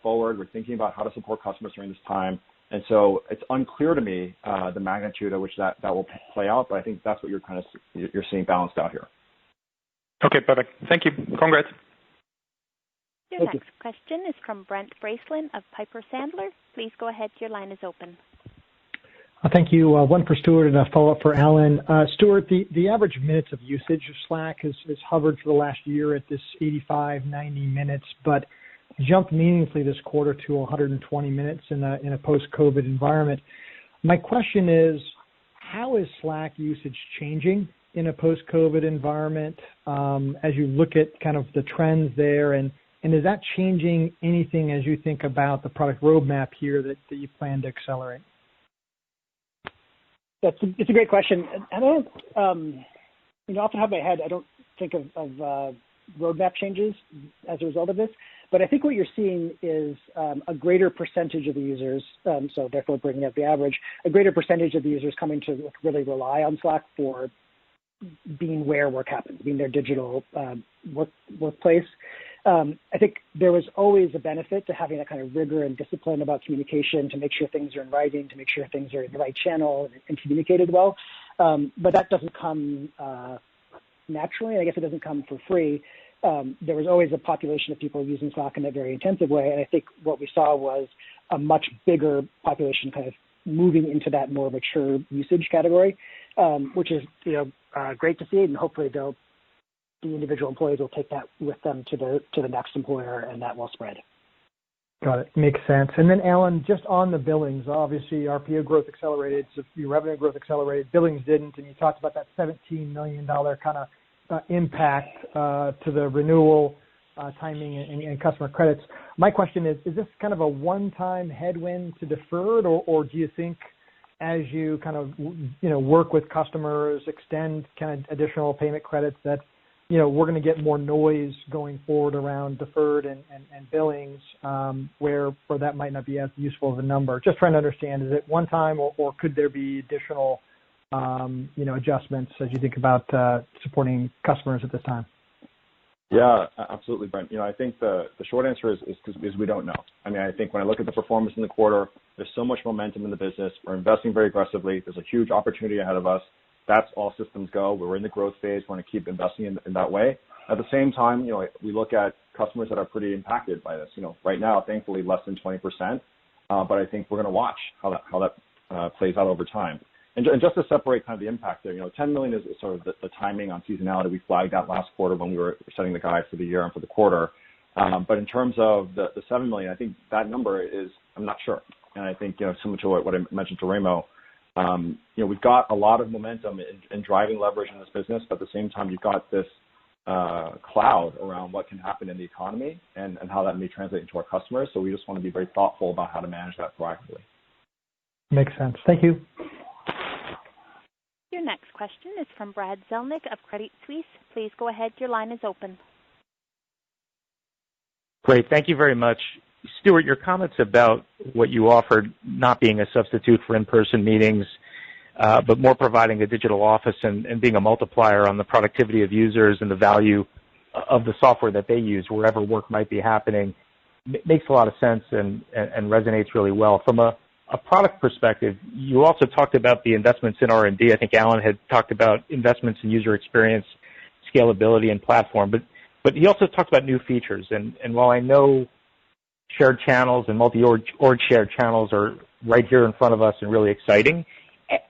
forward. We're thinking about how to support customers during this time. And so it's unclear to me the magnitude at which that will play out, but I think that's what you're seeing balanced out here. Okay, perfect. Thank you. Congrats. Your next question is from Brent Bracelin of Piper Sandler. Please go ahead. Your line is open. Thank you. One for Stewart and a follow-up for Alan. Stewart, the average minutes of usage of Slack has hovered for the last year at this 85, 90 minutes, but jumped meaningfully this quarter to 120 minutes in a post-COVID environment. My question is, how is Slack usage changing in a post-COVID environment as you look at kind of the trends there, and is that changing anything as you think about the product roadmap here that you plan to accelerate? It's a great question. I don't, off the top of my head, I don't think of roadmap changes as a result of this. But I think what you're seeing is a greater percentage of the users, so therefore bringing up the average, a greater percentage of the users coming to really rely on Slack for being where work happens, being their digital workplace. I think there was always a benefit to having that kind of rigor and discipline about communication to make sure things are in writing, to make sure things are in the right channel and communicated well. But that doesn't come naturally. I guess it doesn't come for free. There was always a population of people using Slack in a very intensive way. And I think what we saw was a much bigger population kind of moving into that more mature usage category, which is, great to see. And hopefully the individual employees will take that with them to the next employer, and that will spread. Got it. Makes sense. And then, Alan, just on the billings, obviously RPO growth accelerated, so your revenue growth accelerated, billings didn't, and you talked about that $17 million kind of impact to the renewal timing and customer credits. My question is this kind of a one-time headwind to deferred, or do you think as you kind of work with customers, extend kind of additional payment credits that we're going to get more noise going forward around deferred and billings where that might not be as useful of a number? Just trying to understand, is it one time or could there be additional adjustments as you think about supporting customers at this time? Yeah, absolutely, Brent. I think the short answer is we don't know. I mean, I think when I look at the performance in the quarter, there's so much momentum in the business. We're investing very aggressively. There's a huge opportunity ahead of us. that's all systems go. We're in the growth phase. We want to keep investing in that way. At the same time, we look at customers that are pretty impacted by this. Right now, thankfully, less than 20%. But I think we're going to watch how that plays out over time. And just to separate kind of the impact there, $10 million is sort of the timing on seasonality. We flagged that last quarter when we were setting the guide for the year and for the quarter. But in terms of the $7 million, I think that number is, I'm not sure. And I think, similar to what I mentioned to Ramo, we've got a lot of momentum in driving leverage in this business, but at the same time, you've got this cloud around what can happen in the economy and how that may translate into our customers. So we just want to be very thoughtful about how to manage that proactively. Makes sense. Thank you. Your next question is from Brad Zelnick of Credit Suisse. Please go ahead. Your line is open. Great. Thank you very much. Stewart, your comments about what you offered not being a substitute for in-person meetings, but more providing a digital office and being a multiplier on the productivity of users and the value of the software that they use wherever work might be happening makes a lot of sense and resonates really well. From a product perspective, you also talked about the investments in R&D. I think Alan had talked about investments in user experience, scalability, and platform. But he also talked about new features. And while I know shared channels and multi-org shared channels are right here in front of us and really exciting,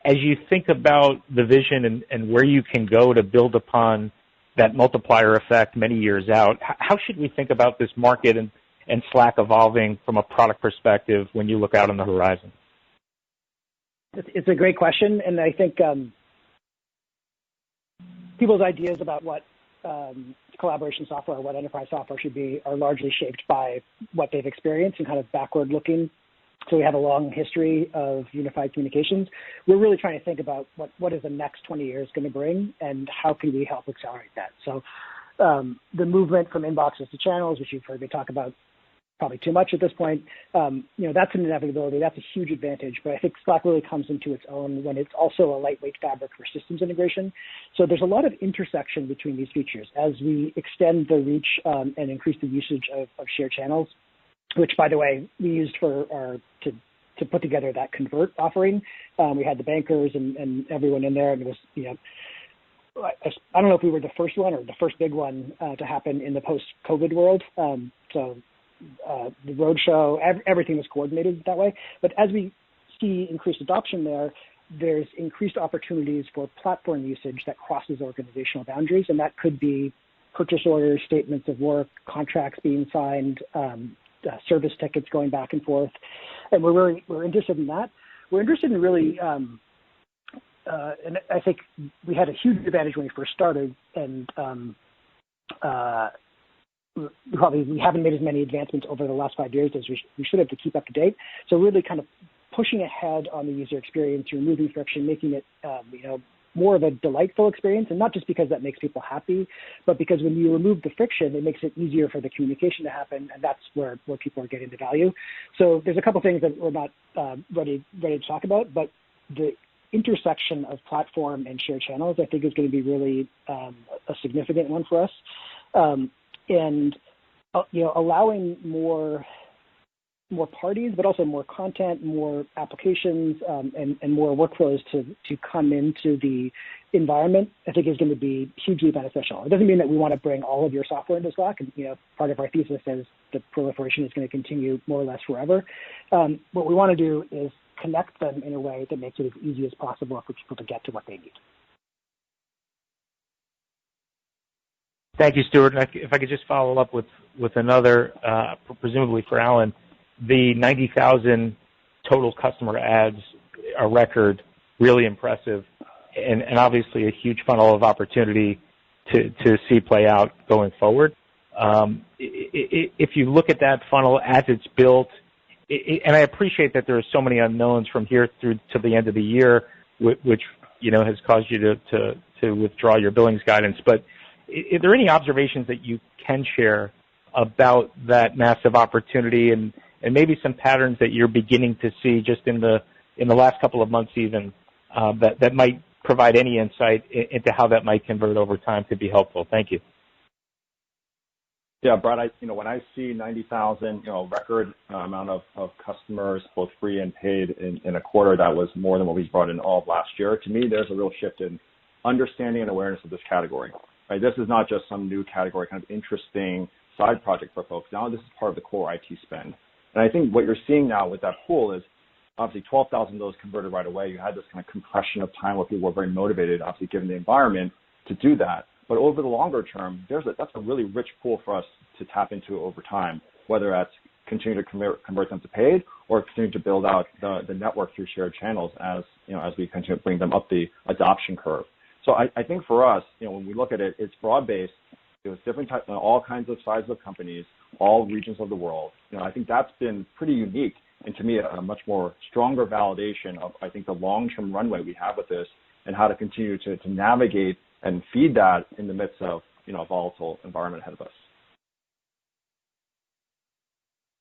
as you think about the vision and where you can go to build upon that multiplier effect many years out, how should we think about this market and Slack evolving from a product perspective when you look out on the horizon? It's a great question, and I think people's ideas about what collaboration software, what enterprise software should be, are largely shaped by what they've experienced and kind of backward-looking. So we have a long history of unified communications. We're really trying to think about what is the next 20 years going to bring and how can we help accelerate that. So the movement from inboxes to channels, which you've heard me talk about probably too much at this point, that's an inevitability. That's a huge advantage. But I think Slack really comes into its own when it's also a lightweight fabric for systems integration. So there's a lot of intersection between these features. As we extend the reach and increase the usage of shared channels, which, by the way, we used to put together that Convert offering. We had the bankers and everyone in there, and it was, I don't know if we were the first one or the first big one to happen in the post-COVID world. The roadshow, everything was coordinated that way. But as we see increased adoption there's increased opportunities for platform usage that crosses organizational boundaries, and that could be purchase orders, statements of work, contracts being signed, service tickets going back and forth. And we're interested in that. We're interested in really, and I think we had a huge advantage when we first started, and we haven't made as many advancements over the last 5 years as we should have to keep up to date. So really kind of pushing ahead on the user experience, removing friction, making it more of a delightful experience, and not just because that makes people happy, but because when you remove the friction, it makes it easier for the communication to happen, and that's where people are getting the value. So there's a couple things that we're not ready to talk about, but the intersection of platform and shared channels, I think, is going to be really a significant one for us. And allowing more parties, but also more content, more applications, and more workflows to come into the environment, I think is going to be hugely beneficial. It doesn't mean that we want to bring all of your software into Slack. And, part of our thesis is the proliferation is going to continue more or less forever. What we want to do is connect them in a way that makes it as easy as possible for people to get to what they need. Thank you, Stewart. And if I could just follow up with another, presumably for Alan, the 90,000 total customer adds, a record, really impressive, and obviously a huge funnel of opportunity to see play out going forward. If you look at that funnel as it's built, and I appreciate that there are so many unknowns from here through to the end of the year, which has caused you to withdraw your billings guidance, but are there any observations that you can share about that massive opportunity and maybe some patterns that you're beginning to see just in the last couple of months even that might provide any insight into how that might convert over time to be helpful? Thank you. Yeah, Brad, when I see 90,000, record amount of customers, both free and paid in a quarter, that was more than what we brought in all of last year. To me, there's a real shift in understanding and awareness of this category. Right? This is not just some new category, kind of interesting side project for folks. Now this is part of the core IT spend. And I think what you're seeing now with that pool is obviously 12,000 of those converted right away. You had this kind of compression of time where people were very motivated, obviously given the environment, to do that. But over the longer term, that's a really rich pool for us to tap into over time, whether that's continue to convert them to paid or continue to build out the network through shared channels as we continue to bring them up the adoption curve. So I think for us, when we look at it, it's broad-based. It was different types, all kinds of sizes of companies, all regions of the world. I think that's been pretty unique, and to me, a much more stronger validation of, I think, the long-term runway we have with this and how to continue to navigate and feed that in the midst of a volatile environment ahead of us.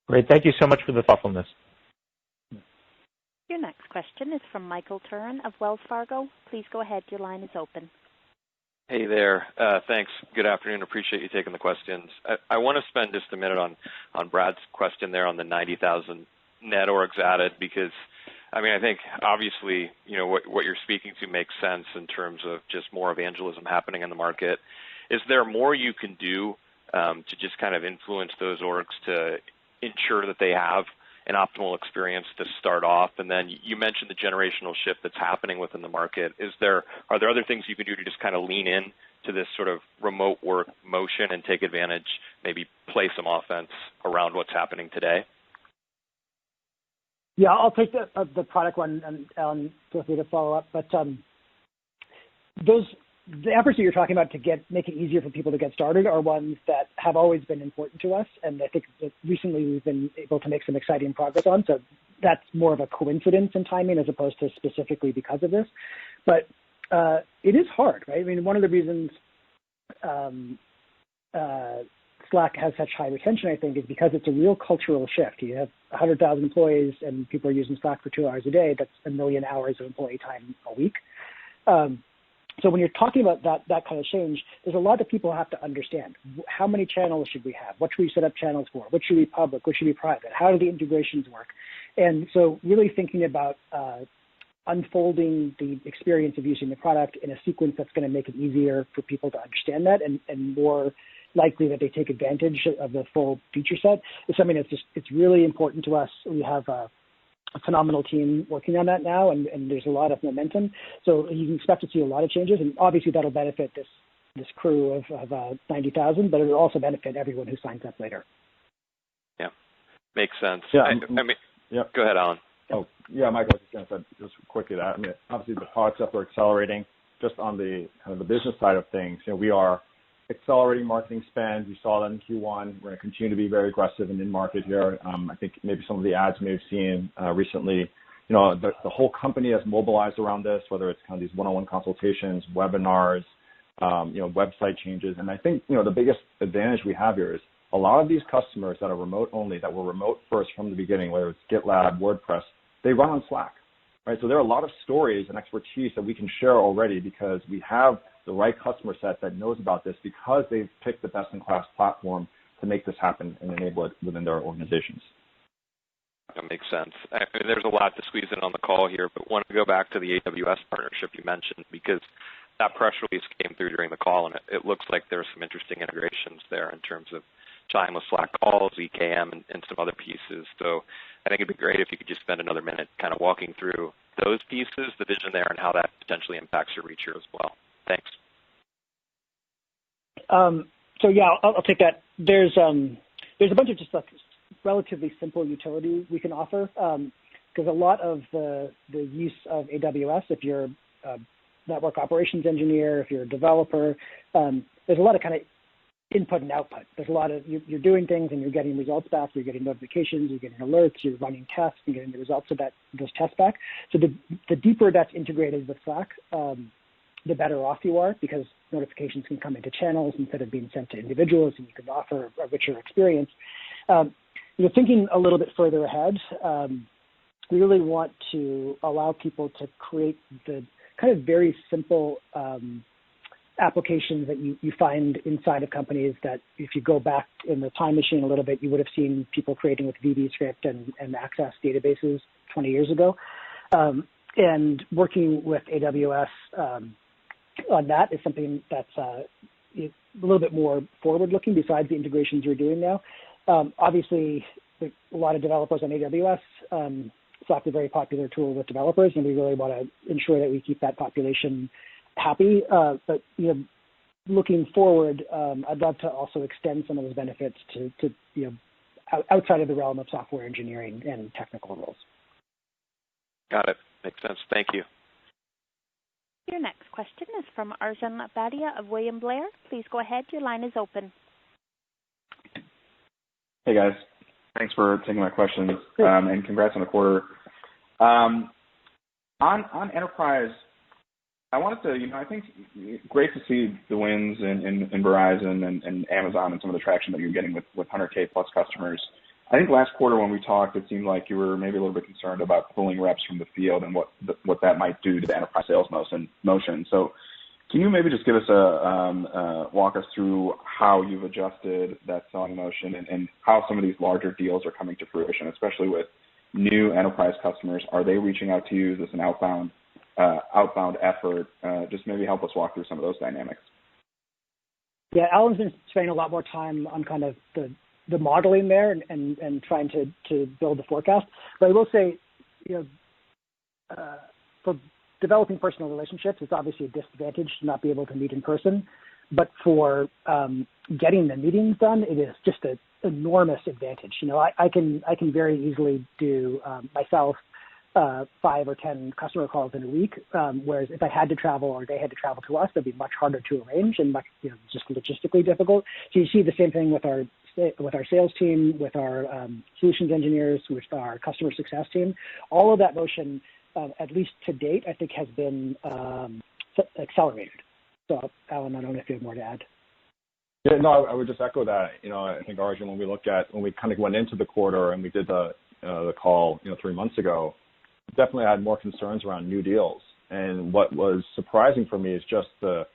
Great. Thank you so much for the thoughtfulness. Your next question is from Michael Turrin of Wells Fargo. Please go ahead. Your line is open. Hey there. Thanks. Good afternoon. Appreciate you taking the questions. I want to spend just a minute on Brad's question there on the 90,000 net orgs added, because I think obviously what you're speaking to makes sense in terms of just more evangelism happening in the market. Is there more you can do to just kind of influence those orgs to ensure that they have an optimal experience to start off? And then you mentioned the generational shift that's happening within the market. Are there other things you can do to just kind of lean in to this sort of remote work motion and take advantage, maybe play some offense around what's happening today? Yeah, I'll take the product one, and Alan, feel free to follow up. But the efforts that you're talking about to make it easier for people to get started are ones that have always been important to us, and I think that recently we've been able to make some exciting progress on. So that's more of a coincidence in timing as opposed to specifically because of this. But it is hard, right? One of the reasons Slack has such high retention, I think, is because it's a real cultural shift. You have 100,000 employees and people are using Slack for 2 hours a day. That's 1 million hours of employee time a week. So when you're talking about that kind of change, there's a lot that people have to understand. How many channels should we have? What should we set up channels for? What should be public? What should be private? How do the integrations work? And so really thinking about unfolding the experience of using the product in a sequence that's going to make it easier for people to understand that and more likely that they take advantage of the full feature set is something it's really important to us. We have a phenomenal team working on that now, and there's a lot of momentum. So you can expect to see a lot of changes, and obviously that'll benefit this crew of 90,000, but it'll also benefit everyone who signs up later. Yeah, makes sense. Yeah, yeah. Go ahead, Alan. Oh, yeah, Michael, I was just going to say just quickly that obviously the product stuff we're accelerating. Just on the kind of the business side of things, we are accelerating marketing spend. We saw that in Q1. We're going to continue to be very aggressive and in market here. I think maybe some of the ads you may have seen recently, the whole company has mobilized around this, whether it's kind of these one-on-one consultations, webinars, website changes. And I think, the biggest advantage we have here is a lot of these customers that are remote only, that were remote first from the beginning, whether it's GitLab, WordPress, they run on Slack, right? So there are a lot of stories and expertise that we can share already because we have the right customer set that knows about this because they've picked the best-in-class platform to make this happen and enable it within their organizations. That makes sense. There's a lot to squeeze in on the call here, but want to go back to the AWS partnership you mentioned because that press release came through during the call, and it looks like there are some interesting integrations there in terms of chime with Slack calls, EKM, and some other pieces. So I think it'd be great if you could just spend another minute kind of walking through those pieces, the vision there, and how that potentially impacts your reach here as well. Thanks. So yeah, I'll take that. There's a bunch of just like relatively simple utility we can offer because a lot of the use of AWS, if you're a network operations engineer, if you're a developer, there's a lot of kind of input and output. There's a lot of you're doing things and you're getting results back. You're getting notifications. You're getting alerts. You're running tests and getting the results of those tests back. So the deeper that's integrated with Slack, the better off you are because notifications can come into channels instead of being sent to individuals, and you can offer a richer experience. Thinking a little bit further ahead, we really want to allow people to create the kind of very simple applications that you find inside of companies that if you go back in the time machine a little bit, you would have seen people creating with VBScript and Access databases 20 years ago. And working with AWS on that is something that's a little bit more forward-looking besides the integrations you're doing now. Obviously, a lot of developers on AWS. Slack is a very popular tool with developers, and we really want to ensure that we keep that population happy. But looking forward, I'd love to also extend some of those benefits to outside of the realm of software engineering and technical roles. Got it. Makes sense. Thank you. Your next question is from Arjun Bhatia of William Blair. Please go ahead. Your line is open. Hey, guys. Thanks for taking my questions, and congrats on the quarter. On enterprise, I wanted to, I think great to see the wins in Verizon and Amazon and some of the traction that you're getting with 100K plus customers. I think last quarter when we talked, it seemed like you were maybe a little bit concerned about pulling reps from the field and what that might do to the enterprise sales motion. So can you maybe just give us walk us through how you've adjusted that selling motion and how some of these larger deals are coming to fruition, especially with new enterprise customers? Are they reaching out to you? Is this an outbound effort? Just maybe help us walk through some of those dynamics. Yeah, Alan's been spending a lot more time on kind of the modeling there and trying to build the forecast. But I will say, for developing personal relationships, it's obviously a disadvantage to not be able to meet in person. But for getting the meetings done, it is just an enormous advantage. I can very easily do myself 5 or 10 customer calls in a week, whereas if I had to travel or they had to travel to us, that'd be much harder to arrange and much just logistically difficult. So you see the same thing with our sales team, with our solutions engineers, with our customer success team. All of that motion, at least to date, I think has been accelerated. So, Alan, I don't know if you have more to add. Yeah, no, I would just echo that. I think, Arjun, when we kind of went into the quarter and we did the call, 3 months ago, definitely had more concerns around new deals. And what was surprising for me is just the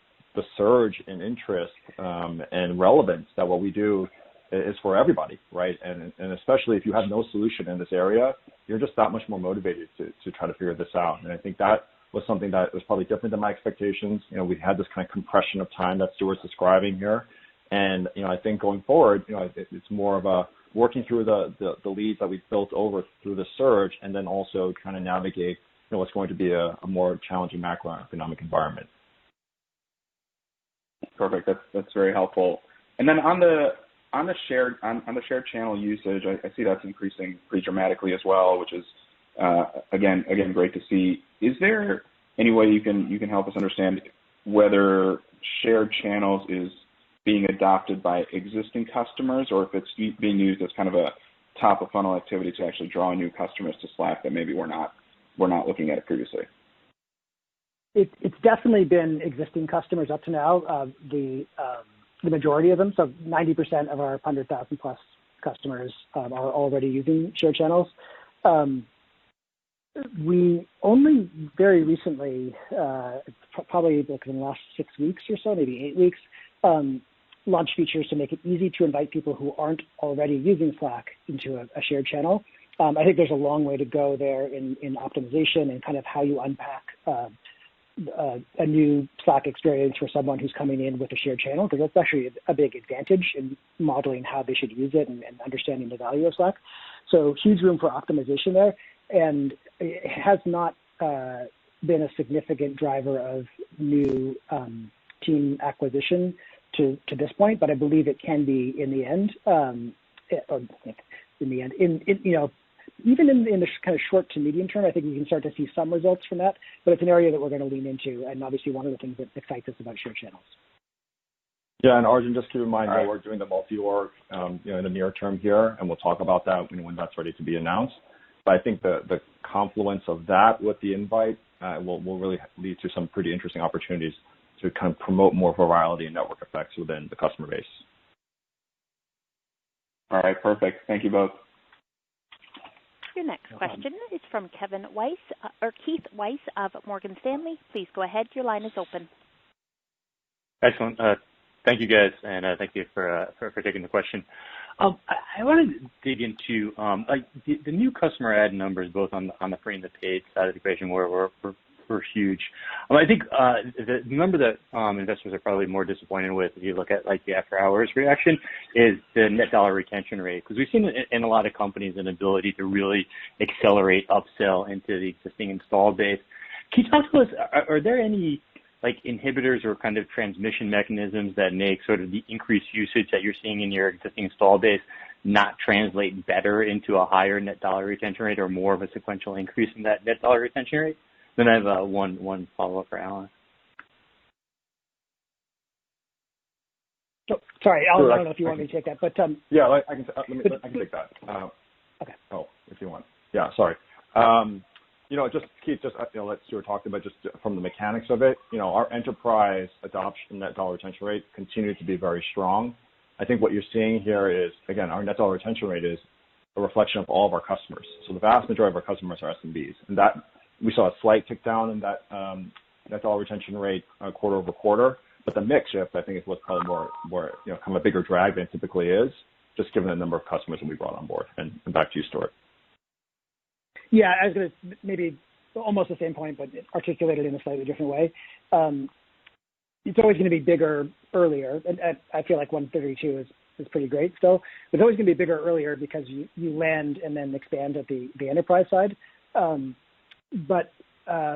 surge in interest and relevance that what we do is for everybody, right? And especially if you have no solution in this area, you're just that much more motivated to try to figure this out. And I think that was something that was probably different than my expectations. We had this kind of compression of time that Stewart's describing here. And, I think going forward, it's more of a working through the leads that we've built over through the surge and then also trying to navigate, what's going to be a more challenging macroeconomic environment. Perfect. That's very helpful. And then on the shared channel usage, I see that's increasing pretty dramatically as well, which is again great to see. Is there any way you can help us understand whether shared channels is being adopted by existing customers or if it's being used as kind of a top of funnel activity to actually draw new customers to Slack that maybe we're not looking at it previously? It's definitely been existing customers up to now. The majority of them, so 90% of our 100,000 plus customers are already using shared channels. We only very recently, probably like in the last 6 weeks or so, maybe 8 weeks, launched features to make it easy to invite people who aren't already using Slack into a shared channel. I think there's a long way to go there in optimization and kind of how you unpack a new Slack experience for someone who's coming in with a shared channel, because that's actually a big advantage in modeling how they should use it and understanding the value of Slack. So huge room for optimization there. And it has not been a significant driver of new team acquisition to this point, but I believe it can be in the end. Even in the kind of short to medium term, I think we can start to see some results from that, but it's an area that we're going to lean into, and obviously one of the things that excites us about shared channels. Yeah, and Arjun, just keep in mind that we're doing the multi-org in the near term here, and we'll talk about that when that's ready to be announced. But I think the confluence of that with the invite will really lead to some pretty interesting opportunities to kind of promote more virality and network effects within the customer base. All right, perfect. Thank you both. Your next question is from Keith Weiss of Morgan Stanley. Please go ahead. Your line is open. Excellent. Thank you, guys, and thank you for taking the question. I wanted to dig into the new customer ad numbers, both on the free and the paid side of the equation, were huge. I think the number that investors are probably more disappointed with, if you look at like the after hours reaction, is the net dollar retention rate, because we've seen in a lot of companies an ability to really accelerate upsell into the existing installed base. Can you talk to us? Are there any like inhibitors or kind of transmission mechanisms that make sort of the increased usage that you're seeing in your existing install base not translate better into a higher net dollar retention rate or more of a sequential increase in that net dollar retention rate? Then I have one follow-up for Alan. Oh, sorry, Alan, I don't know if you want me to take that, but yeah, I can take that. Okay. Oh, if you want. Yeah, sorry. Just Keith, let Stewart talk about just from the mechanics of it. Our enterprise adoption net dollar retention rate continues to be very strong. I think what you're seeing here is, again, our net dollar retention rate is a reflection of all of our customers. So the vast majority of our customers are SMBs, and that we saw a slight tick down in that net dollar retention rate quarter over quarter. But the mix shift, I think, is what's probably more kind of a bigger drag than it typically is, just given the number of customers that we brought on board. And back to you, Stewart. Yeah, I was going to maybe almost the same point, but articulated in a slightly different way. It's always going to be bigger earlier, and I feel like 132 is pretty great still. But it's always going to be bigger earlier because you land and then expand at the enterprise side. But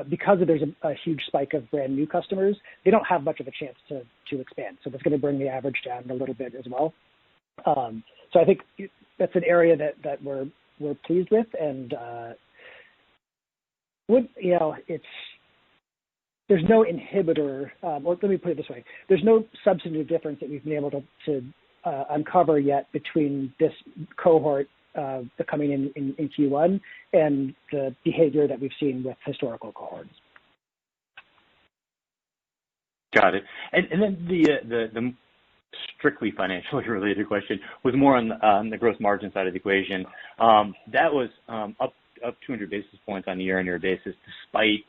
because there's a huge spike of brand new customers, they don't have much of a chance to expand. So that's going to bring the average down a little bit as well. So I think that's an area that we're pleased with, and there's no inhibitor. Or let me put it this way: there's no substantive difference that we've been able to uncover yet between this cohort coming in Q1 and the behavior that we've seen with historical cohorts. Got it. And then the strictly financially related question was more on the gross margin side of the equation. That was up 200 basis points on a year-on-year basis, despite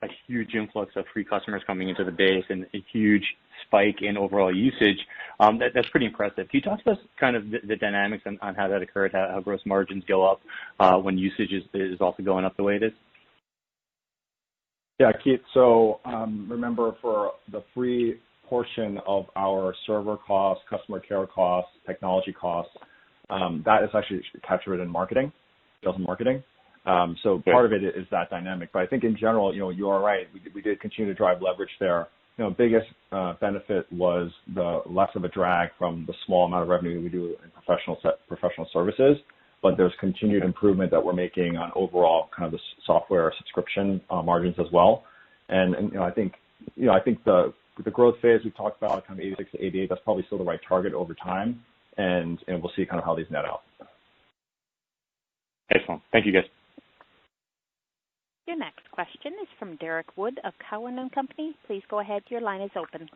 a huge influx of free customers coming into the base and a huge spike in overall usage. That's pretty impressive. Can you talk to us kind of the dynamics on how that occurred, how gross margins go up when usage is also going up the way it is? Yeah, Keith. So remember, for the free portion of our server costs, customer care costs, technology costs, that is actually captured in marketing, sales and marketing. So part of it is that dynamic. But I think in general, you are right. We did continue to drive leverage there. Biggest benefit was the less of a drag from the small amount of revenue we do in professional services. But there's continued improvement that we're making on overall kind of the software subscription margins as well. And I think the growth phase we talked about, kind of 86 to 88, that's probably still the right target over time. And we'll see kind of how these net out. Excellent. Thank you, guys. Your next question is from Derek Wood of Cowen and Company. Please go ahead. Your line is open.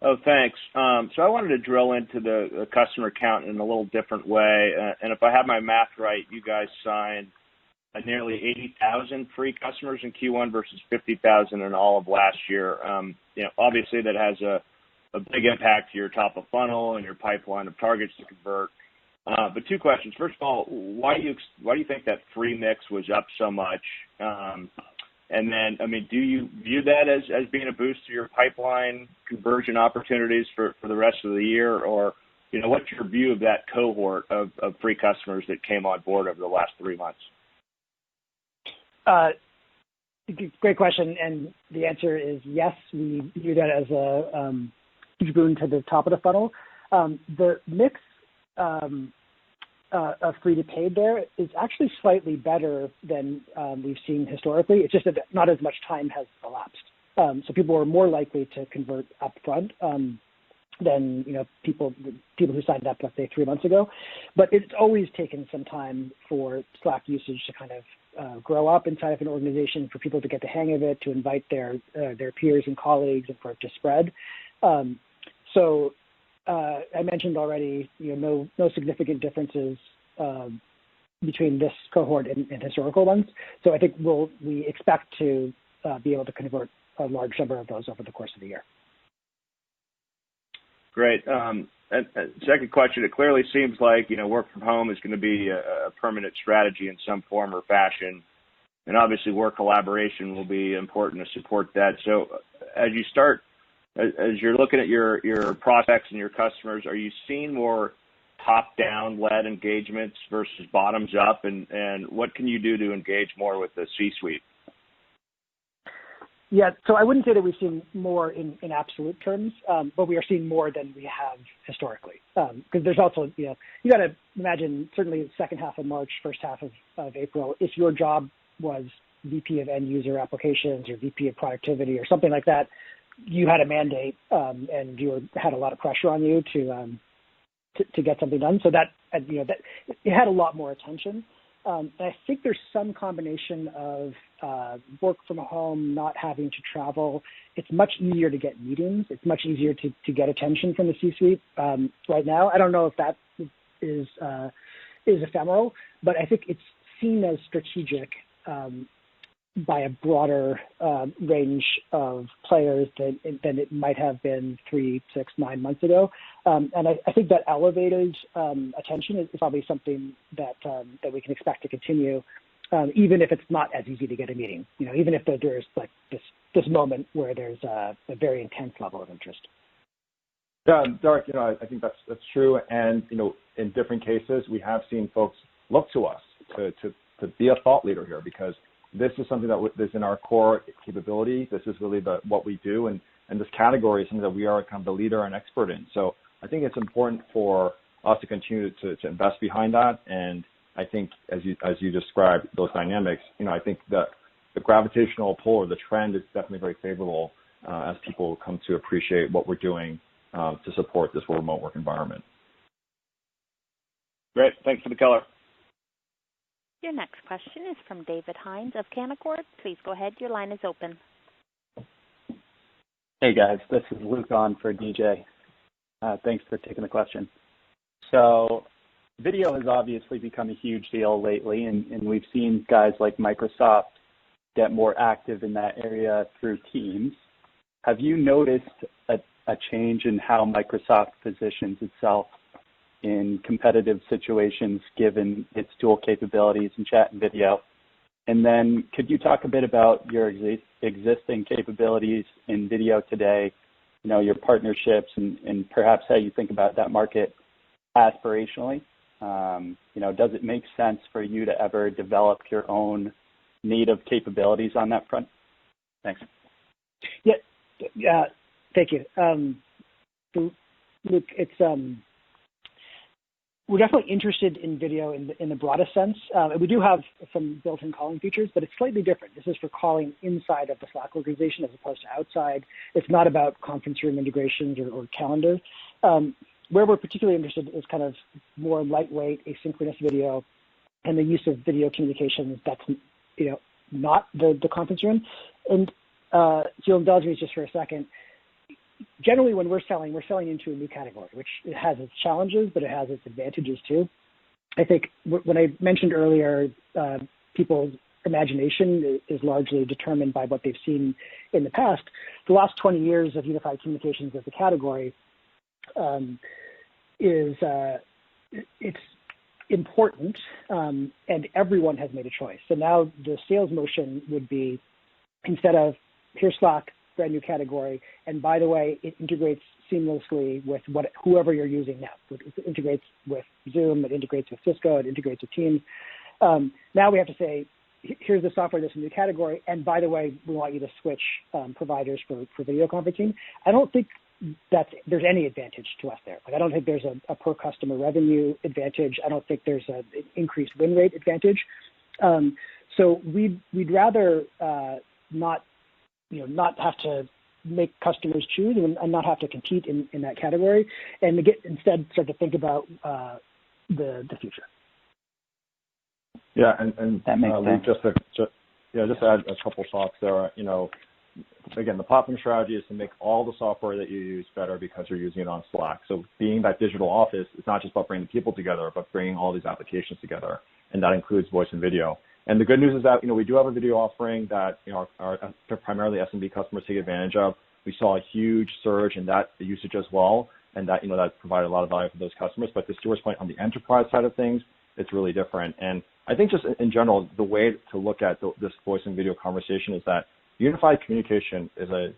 Oh, thanks. So I wanted to drill into the customer count in a little different way. And if I have my math right, you guys signed nearly 80,000 free customers in Q1 versus 50,000 in all of last year. Obviously that has a big impact to your top of funnel and your pipeline of targets to convert. But two questions. First of all, why do you think that free mix was up so much? And then, do you view that as being a boost to your pipeline conversion opportunities for the rest of the year? Or, what's your view of that cohort of free customers that came on board over the last 3 months? Great question. And the answer is yes, we view that as a huge boon to the top of the funnel. The mix of free to paid there is actually slightly better than we've seen historically. It's just that not as much time has elapsed. So people are more likely to convert up front than people who signed up, let's say, 3 months ago. But it's always taken some time for Slack usage to kind of grow up inside of an organization, for people to get the hang of it, to invite their peers and colleagues, and for it to spread. So I mentioned already, no significant differences between this cohort and historical ones. So I think we expect to be able to convert a large number of those over the course of the year. Great. And second question, it clearly seems like, work from home is going to be a permanent strategy in some form or fashion. And obviously work collaboration will be important to support that. So as you're looking at your prospects and your customers, are you seeing more top-down led engagements versus bottoms up? And what can you do to engage more with the C-suite? Yeah, so I wouldn't say that we've seen more in absolute terms, but we are seeing more than we have historically. Because there's also, you got to imagine, certainly the second half of March, first half of April, if your job was VP of end user applications or VP of productivity or something like that, you had a mandate and you had a lot of pressure on you to get something done. So that it had a lot more attention. And I think there's some combination of work from home, not having to travel. It's much easier to get meetings. It's much easier to get attention from the C-suite right now. I don't know if that is ephemeral, but I think it's seen as strategic by a broader range of players than it might have been 3, 6, 9 months ago. And I think that elevated attention is probably something that we can expect to continue, even if it's not as easy to get a meeting. Even if there's like this moment where there's a very intense level of interest. Yeah, Derek, I think that's true. And in different cases, we have seen folks look to us to be a thought leader here, because this is something that is in our core capability. This is really what we do, and this category is something that we are kind of the leader and expert in. So I think it's important for us to continue to invest behind that. And I think as you described those dynamics, I think that the gravitational pull or the trend is definitely very favorable as people come to appreciate what we're doing to support this remote work environment. Great. Thanks for the color. Your next question is from David Hines of Canaccord. Please go ahead. Your line is open. Hey, guys. This is Luke on for DJ. Thanks for taking the question. So video has obviously become a huge deal lately, and we've seen guys like Microsoft get more active in that area through Teams. Have you noticed a change in how Microsoft positions itself in competitive situations given its dual capabilities in chat and video? And then could you talk a bit about your existing capabilities in video today, your partnerships and perhaps how you think about that market aspirationally? Does it make sense for you to ever develop your own native capabilities on that front? Thanks. Yeah. Thank you. Luke, we're definitely interested in video in the broadest sense. We do have some built-in calling features, but it's slightly different. This is for calling inside of the Slack organization as opposed to outside. It's not about conference room integrations or calendar. Where we're particularly interested is kind of more lightweight, asynchronous video and the use of video communications that's, not the conference room. And if you'll indulge me just for a second, generally when we're selling into a new category, which it has its challenges, but it has its advantages too. I think when I mentioned earlier, people's imagination is largely determined by what they've seen in the past. The last 20 years of unified communications as a category it's important, and everyone has made a choice. So now the sales motion would be, instead of here's Slack, brand new category, and by the way, it integrates seamlessly with whoever you're using now. It integrates with Zoom, it integrates with Cisco, it integrates with Teams. Now we have to say, here's the software that's a new category, and by the way, we want you to switch providers for video conferencing. I don't think there's any advantage to us there. I don't think there's a per customer revenue advantage. I don't think there's an increased win rate advantage. So we'd rather not have to make customers choose and not have to compete in that category, and instead start to think about the future. Yeah, and that makes sense. Just to add a couple thoughts there. Again, the platform strategy is to make all the software that you use better because you're using it on Slack. So being that digital office, it's not just about bringing people together, but bringing all these applications together, and that includes voice and video. And the good news is that, we do have a video offering that, our primarily SMB customers take advantage of. We saw a huge surge in that usage as well, and that, that provided a lot of value for those customers. But to Stewart's point, on the enterprise side of things, it's really different. And I think just in general, the way to look at this voice and video conversation is that unified communication is a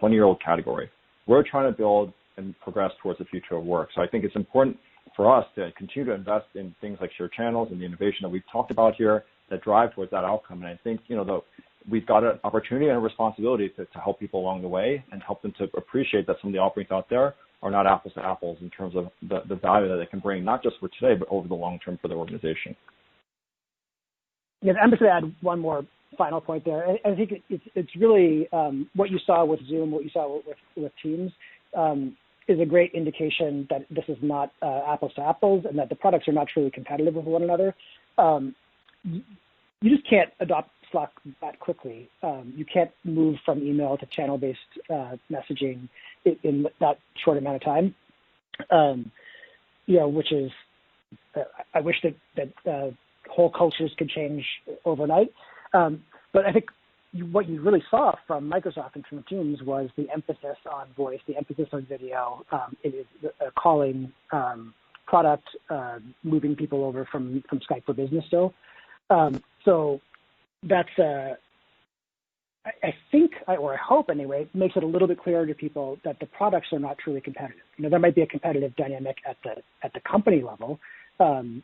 20-year-old category. We're trying to build and progress towards the future of work. So I think it's important for us to continue to invest in things like shared channels and the innovation that we've talked about here that drive towards that outcome. And I think, we've got an opportunity and a responsibility to help people along the way and help them to appreciate that some of the offerings out there are not apples to apples in terms of the value that they can bring, not just for today, but over the long term for the organization. Yeah, I'm just going to add one more final point there. I think it's really what you saw with Zoom, what you saw with Teams, is a great indication that this is not apples to apples and that the products are not truly competitive with one another. You just can't adopt Slack that quickly. You can't move from email to channel-based messaging in that short amount of time. Which is, I wish that whole cultures could change overnight. But I think what you really saw from Microsoft and from Teams was the emphasis on voice, the emphasis on video. It is a calling product, moving people over from Skype for Business still. So that's, I think, or I hope anyway, makes it a little bit clearer to people that the products are not truly competitive. There might be a competitive dynamic at the company level,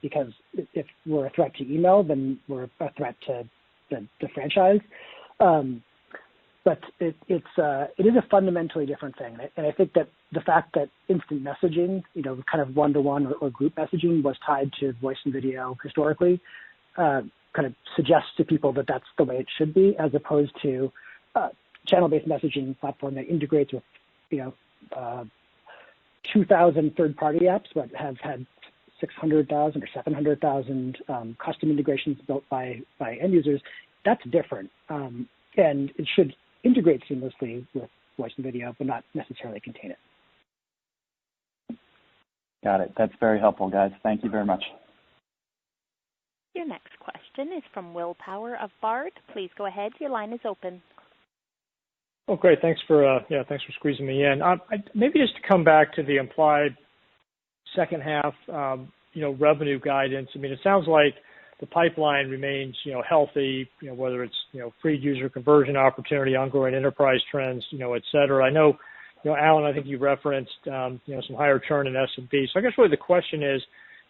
because if we're a threat to email, then we're a threat to the franchise. But it is a fundamentally different thing. And I think that the fact that instant messaging, kind of one-to-one or group messaging was tied to voice and video historically, kind of suggests to people that that's the way it should be, as opposed to channel-based messaging platform that integrates with, 2,000 third-party apps, but have had 600,000 or 700,000 custom integrations built by end users. That's different, and it should integrate seamlessly with voice and video, but not necessarily contain it. Got it. That's very helpful, guys. Thank you very much. Your next question is from Will Power of Bard. Please go ahead. Your line is open. Oh, great. Thanks for squeezing me in. Maybe just to come back to the implied second half, revenue guidance. I mean, it sounds like the pipeline remains, healthy, whether it's, free user conversion opportunity, ongoing enterprise trends, et cetera. I know, Alan, I think you referenced, some higher churn in SMB. So I guess really the question is,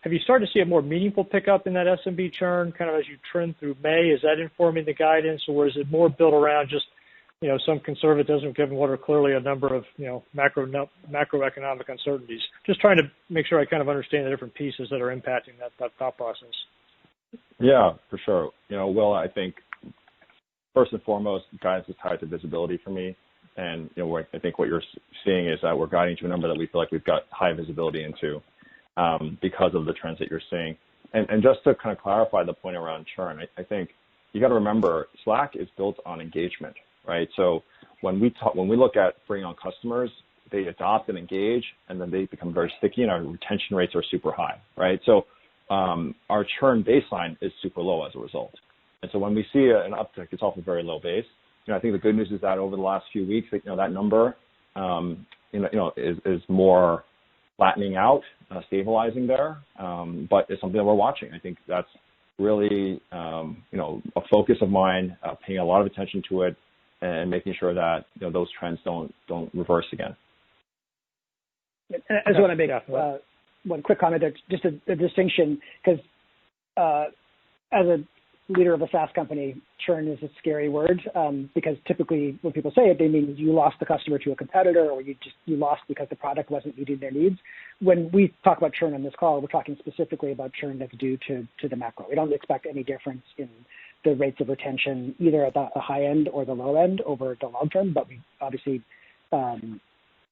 have you started to see a more meaningful pickup in that SMB churn kind of as you trend through May? Is that informing the guidance, or is it more built around just, some conservatism given what are clearly a number of, macroeconomic uncertainties? Just trying to make sure I kind of understand the different pieces that are impacting that thought process. Yeah, for sure. Will, I think first and foremost, guidance is tied to visibility for me. And, I think what you're seeing is that we're guiding to a number that we feel like we've got high visibility into. Because of the trends that you're seeing. And just to kind of clarify the point around churn, I think you got to remember Slack is built on engagement, right? So when we look at bringing on customers, they adopt and engage, and then they become very sticky, and our retention rates are super high, right? So our churn baseline is super low as a result. And so when we see an uptick, it's off a very low base. I think the good news is that over the last few weeks, that number, is more flattening out, stabilizing there, but it's something that we're watching. I think that's really, a focus of mine, paying a lot of attention to it and making sure that, those trends don't reverse again. I just want to make one quick comment there, just a distinction, because as a leader of a SaaS company, churn is a scary word, because typically when people say it, they mean you lost the customer to a competitor, or you lost because the product wasn't meeting their needs. When we talk about churn on this call, we're talking specifically about churn that's due to the macro. We don't expect any difference in the rates of retention, either at the high end or the low end over the long term, but we obviously, a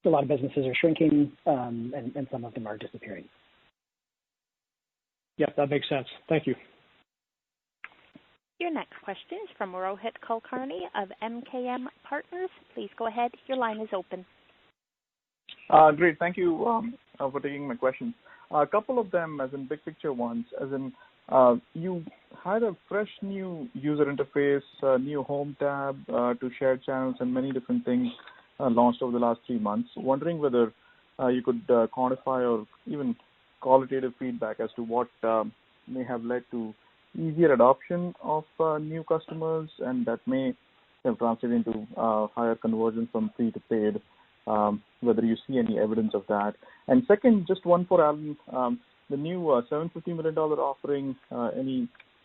lot of businesses are shrinking, and some of them are disappearing. Yeah, that makes sense. Thank you. Your next question is from Rohit Kulkarni of MKM Partners. Please go ahead. Your line is open. Great. Thank you for taking my questions. A couple of them as in big picture ones, as in you had a fresh new user interface, new home tab to shared channels, and many different things launched over the last 3 months. Wondering whether you could quantify or even qualitative feedback as to what may have led to easier adoption of new customers, and that may translate into higher conversion from free to paid, whether you see any evidence of that. And second, just one for Alan, the new $750 million offering,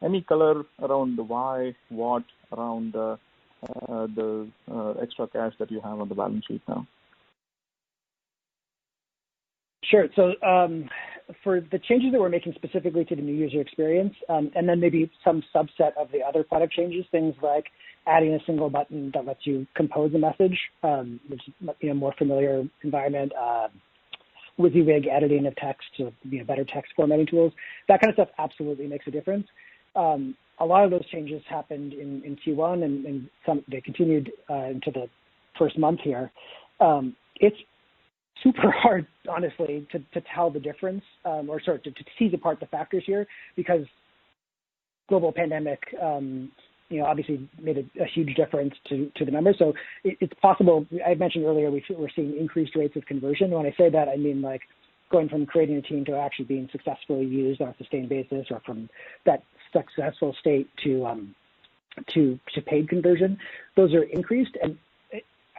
any color around the why, what, around the extra cash that you have on the balance sheet now? Sure. So for the changes that we're making specifically to the new user experience, and then maybe some subset of the other product changes, things like adding a single button that lets you compose a message, which is a more familiar environment, WYSIWYG editing of text, better text formatting tools, that kind of stuff absolutely makes a difference. A lot of those changes happened in Q1, and they continued into the first month here. It's super hard, honestly, to tell the difference, to tease apart the factors here, because global pandemic, obviously made a huge difference to the numbers. So it's possible. I mentioned earlier we're seeing increased rates of conversion. When I say that, I mean like going from creating a team to actually being successfully used on a sustained basis, or from that successful state to paid conversion. Those are increased, and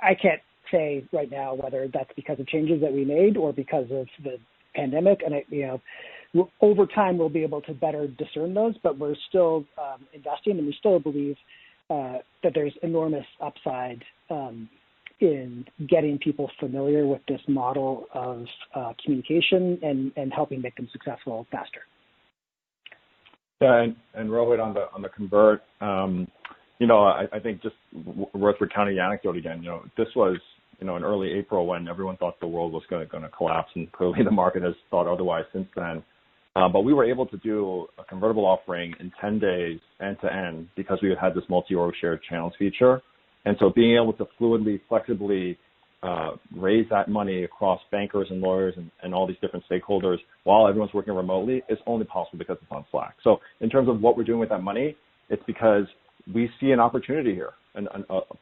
I can't say right now whether that's because of changes that we made or because of the pandemic. And over time we'll be able to better discern those, but we're still investing, and we still believe that there's enormous upside in getting people familiar with this model of communication and helping make them successful faster. Yeah, and Rohit, on the convert, I think just worth recounting the anecdote again. This was in early April when everyone thought the world was going to collapse, and clearly the market has thought otherwise since then. But we were able to do a convertible offering in 10 days end to end because we had this multi-org shared channels feature. And so being able to fluidly, flexibly raise that money across bankers and lawyers and all these different stakeholders while everyone's working remotely is only possible because it's on Slack. So in terms of what we're doing with that money, it's because we see an opportunity here, an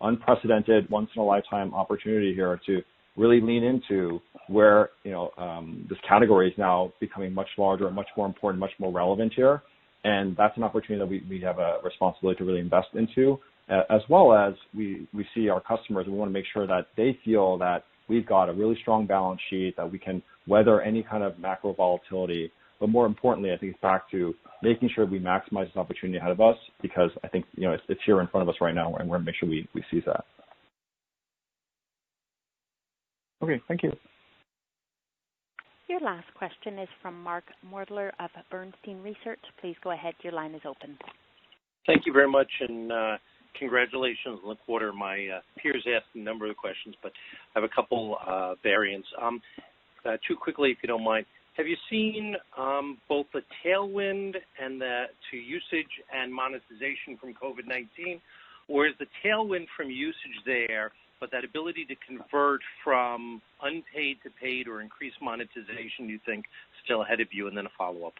unprecedented, once-in-a-lifetime opportunity here to really lean into where this category is now becoming much larger, much more important, much more relevant here. And that's an opportunity that we have a responsibility to really invest into, as well as we see our customers. We want to make sure that they feel that we've got a really strong balance sheet, that we can weather any kind of macro volatility. But more importantly, I think it's back to making sure we maximize this opportunity ahead of us, because I think it's here in front of us right now, and we're going to make sure we seize that. Okay, thank you. Your last question is from Mark Mordler of Bernstein Research. Please go ahead. Your line is open. Thank you very much, and congratulations on the quarter. My peers asked a number of questions, but I have a couple variants. Too quickly, if you don't mind. Have you seen both the tailwind and to usage and monetization from COVID-19, or is the tailwind from usage there, but that ability to convert from unpaid to paid or increase monetization, you think, still ahead of you? And then a follow-up.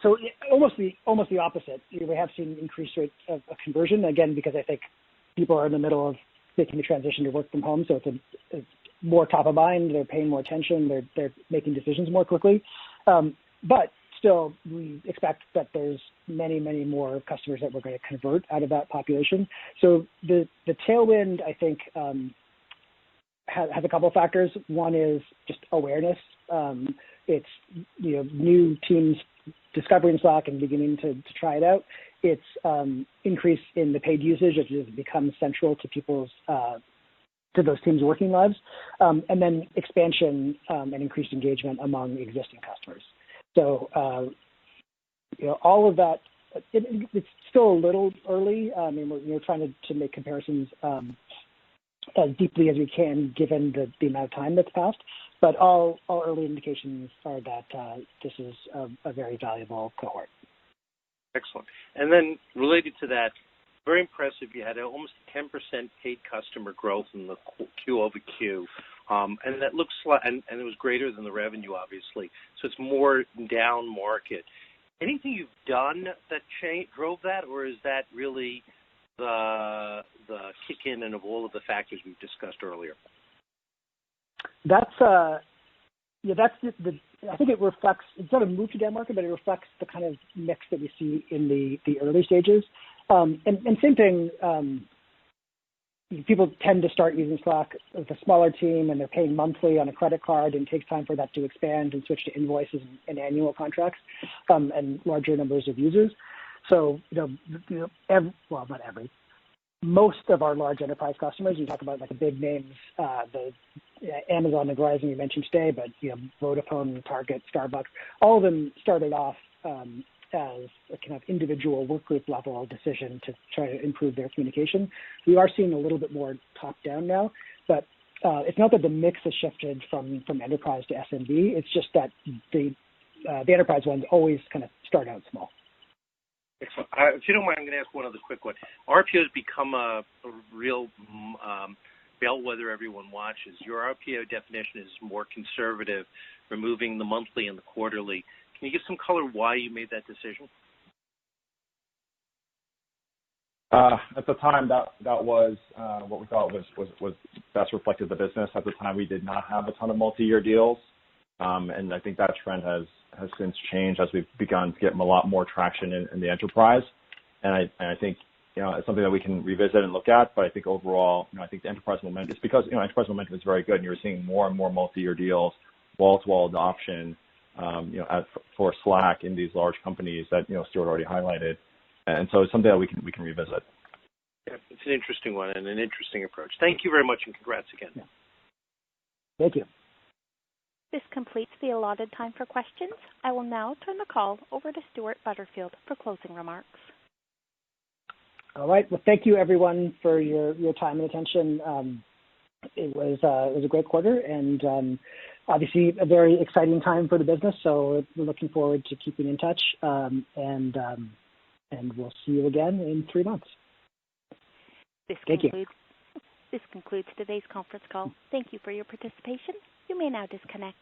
So almost the opposite. We have seen increased rates of conversion, again, because I think people are in the middle of making the transition to work from home, so it's more top of mind. They're paying more attention. They're making decisions more quickly. But still, we expect that there's many, many more customers that we're going to convert out of that population. So the tailwind, I think, has a couple of factors. One is just awareness. It's new teams discovering Slack and beginning to try it out. It's increase in the paid usage as it becomes central to people's to those teams' working lives, and then expansion and increased engagement among existing customers. So all of that. It's still a little early. I mean, we're trying to make comparisons as deeply as we can, given the amount of time that's passed. But all early indications are that this is a very valuable cohort. Excellent. And then related to that, very impressive. You had almost 10% paid customer growth in the Q over Q, and that looks like, and it was greater than the revenue, obviously. So it's more down market. anything you've done that drove that, or is that really the kick in and of all of the factors we've discussed earlier? That's that's the I think it reflects, it's not a move to down market, but it reflects the kind of mix that we see in the early stages. And same thing, people tend to start using Slack with a smaller team and they're paying monthly on a credit card, and it takes time for that to expand and switch to invoices and annual contracts, and larger numbers of users. So, not every, most of our large enterprise customers, you talk about like the big names, the Amazon and Verizon you mentioned today, but Vodafone, Target, Starbucks, all of them started off as a kind of individual work group level decision to try to improve their communication. We are seeing a little bit more top down now, but it's not that the mix has shifted from enterprise to SMB. It's just that the enterprise ones always kind of start out small. Excellent. If you don't mind, I'm going to ask one other quick one. RPO has become a real bellwether everyone watches. Your RPO definition is more conservative, removing the monthly and the quarterly. Can you give some color why you made that decision? At the time, that was what we thought was best reflected the business. At the time, we did not have a ton of multi-year deals, and I think that trend has since changed as we've begun to get a lot more traction in the enterprise. And I think it's something that we can revisit and look at. But I think overall, I think the enterprise momentum, it's because enterprise momentum is very good, and you're seeing more and more multi-year deals, wall-to-wall adoption, for Slack in these large companies that Stewart already highlighted. And so it's something that we can revisit. Yeah, it's an interesting one and an interesting approach. Thank you very much, and congrats again. Yeah. Thank you. This completes the allotted time for questions. I will now turn the call over to Stewart Butterfield for closing remarks. All right. Well, thank you everyone for your time and attention. It was a great quarter, and obviously a very exciting time for the business. So we're looking forward to keeping in touch, and we'll see you again in 3 months. This concludes today's conference call. Thank you for your participation. You may now disconnect.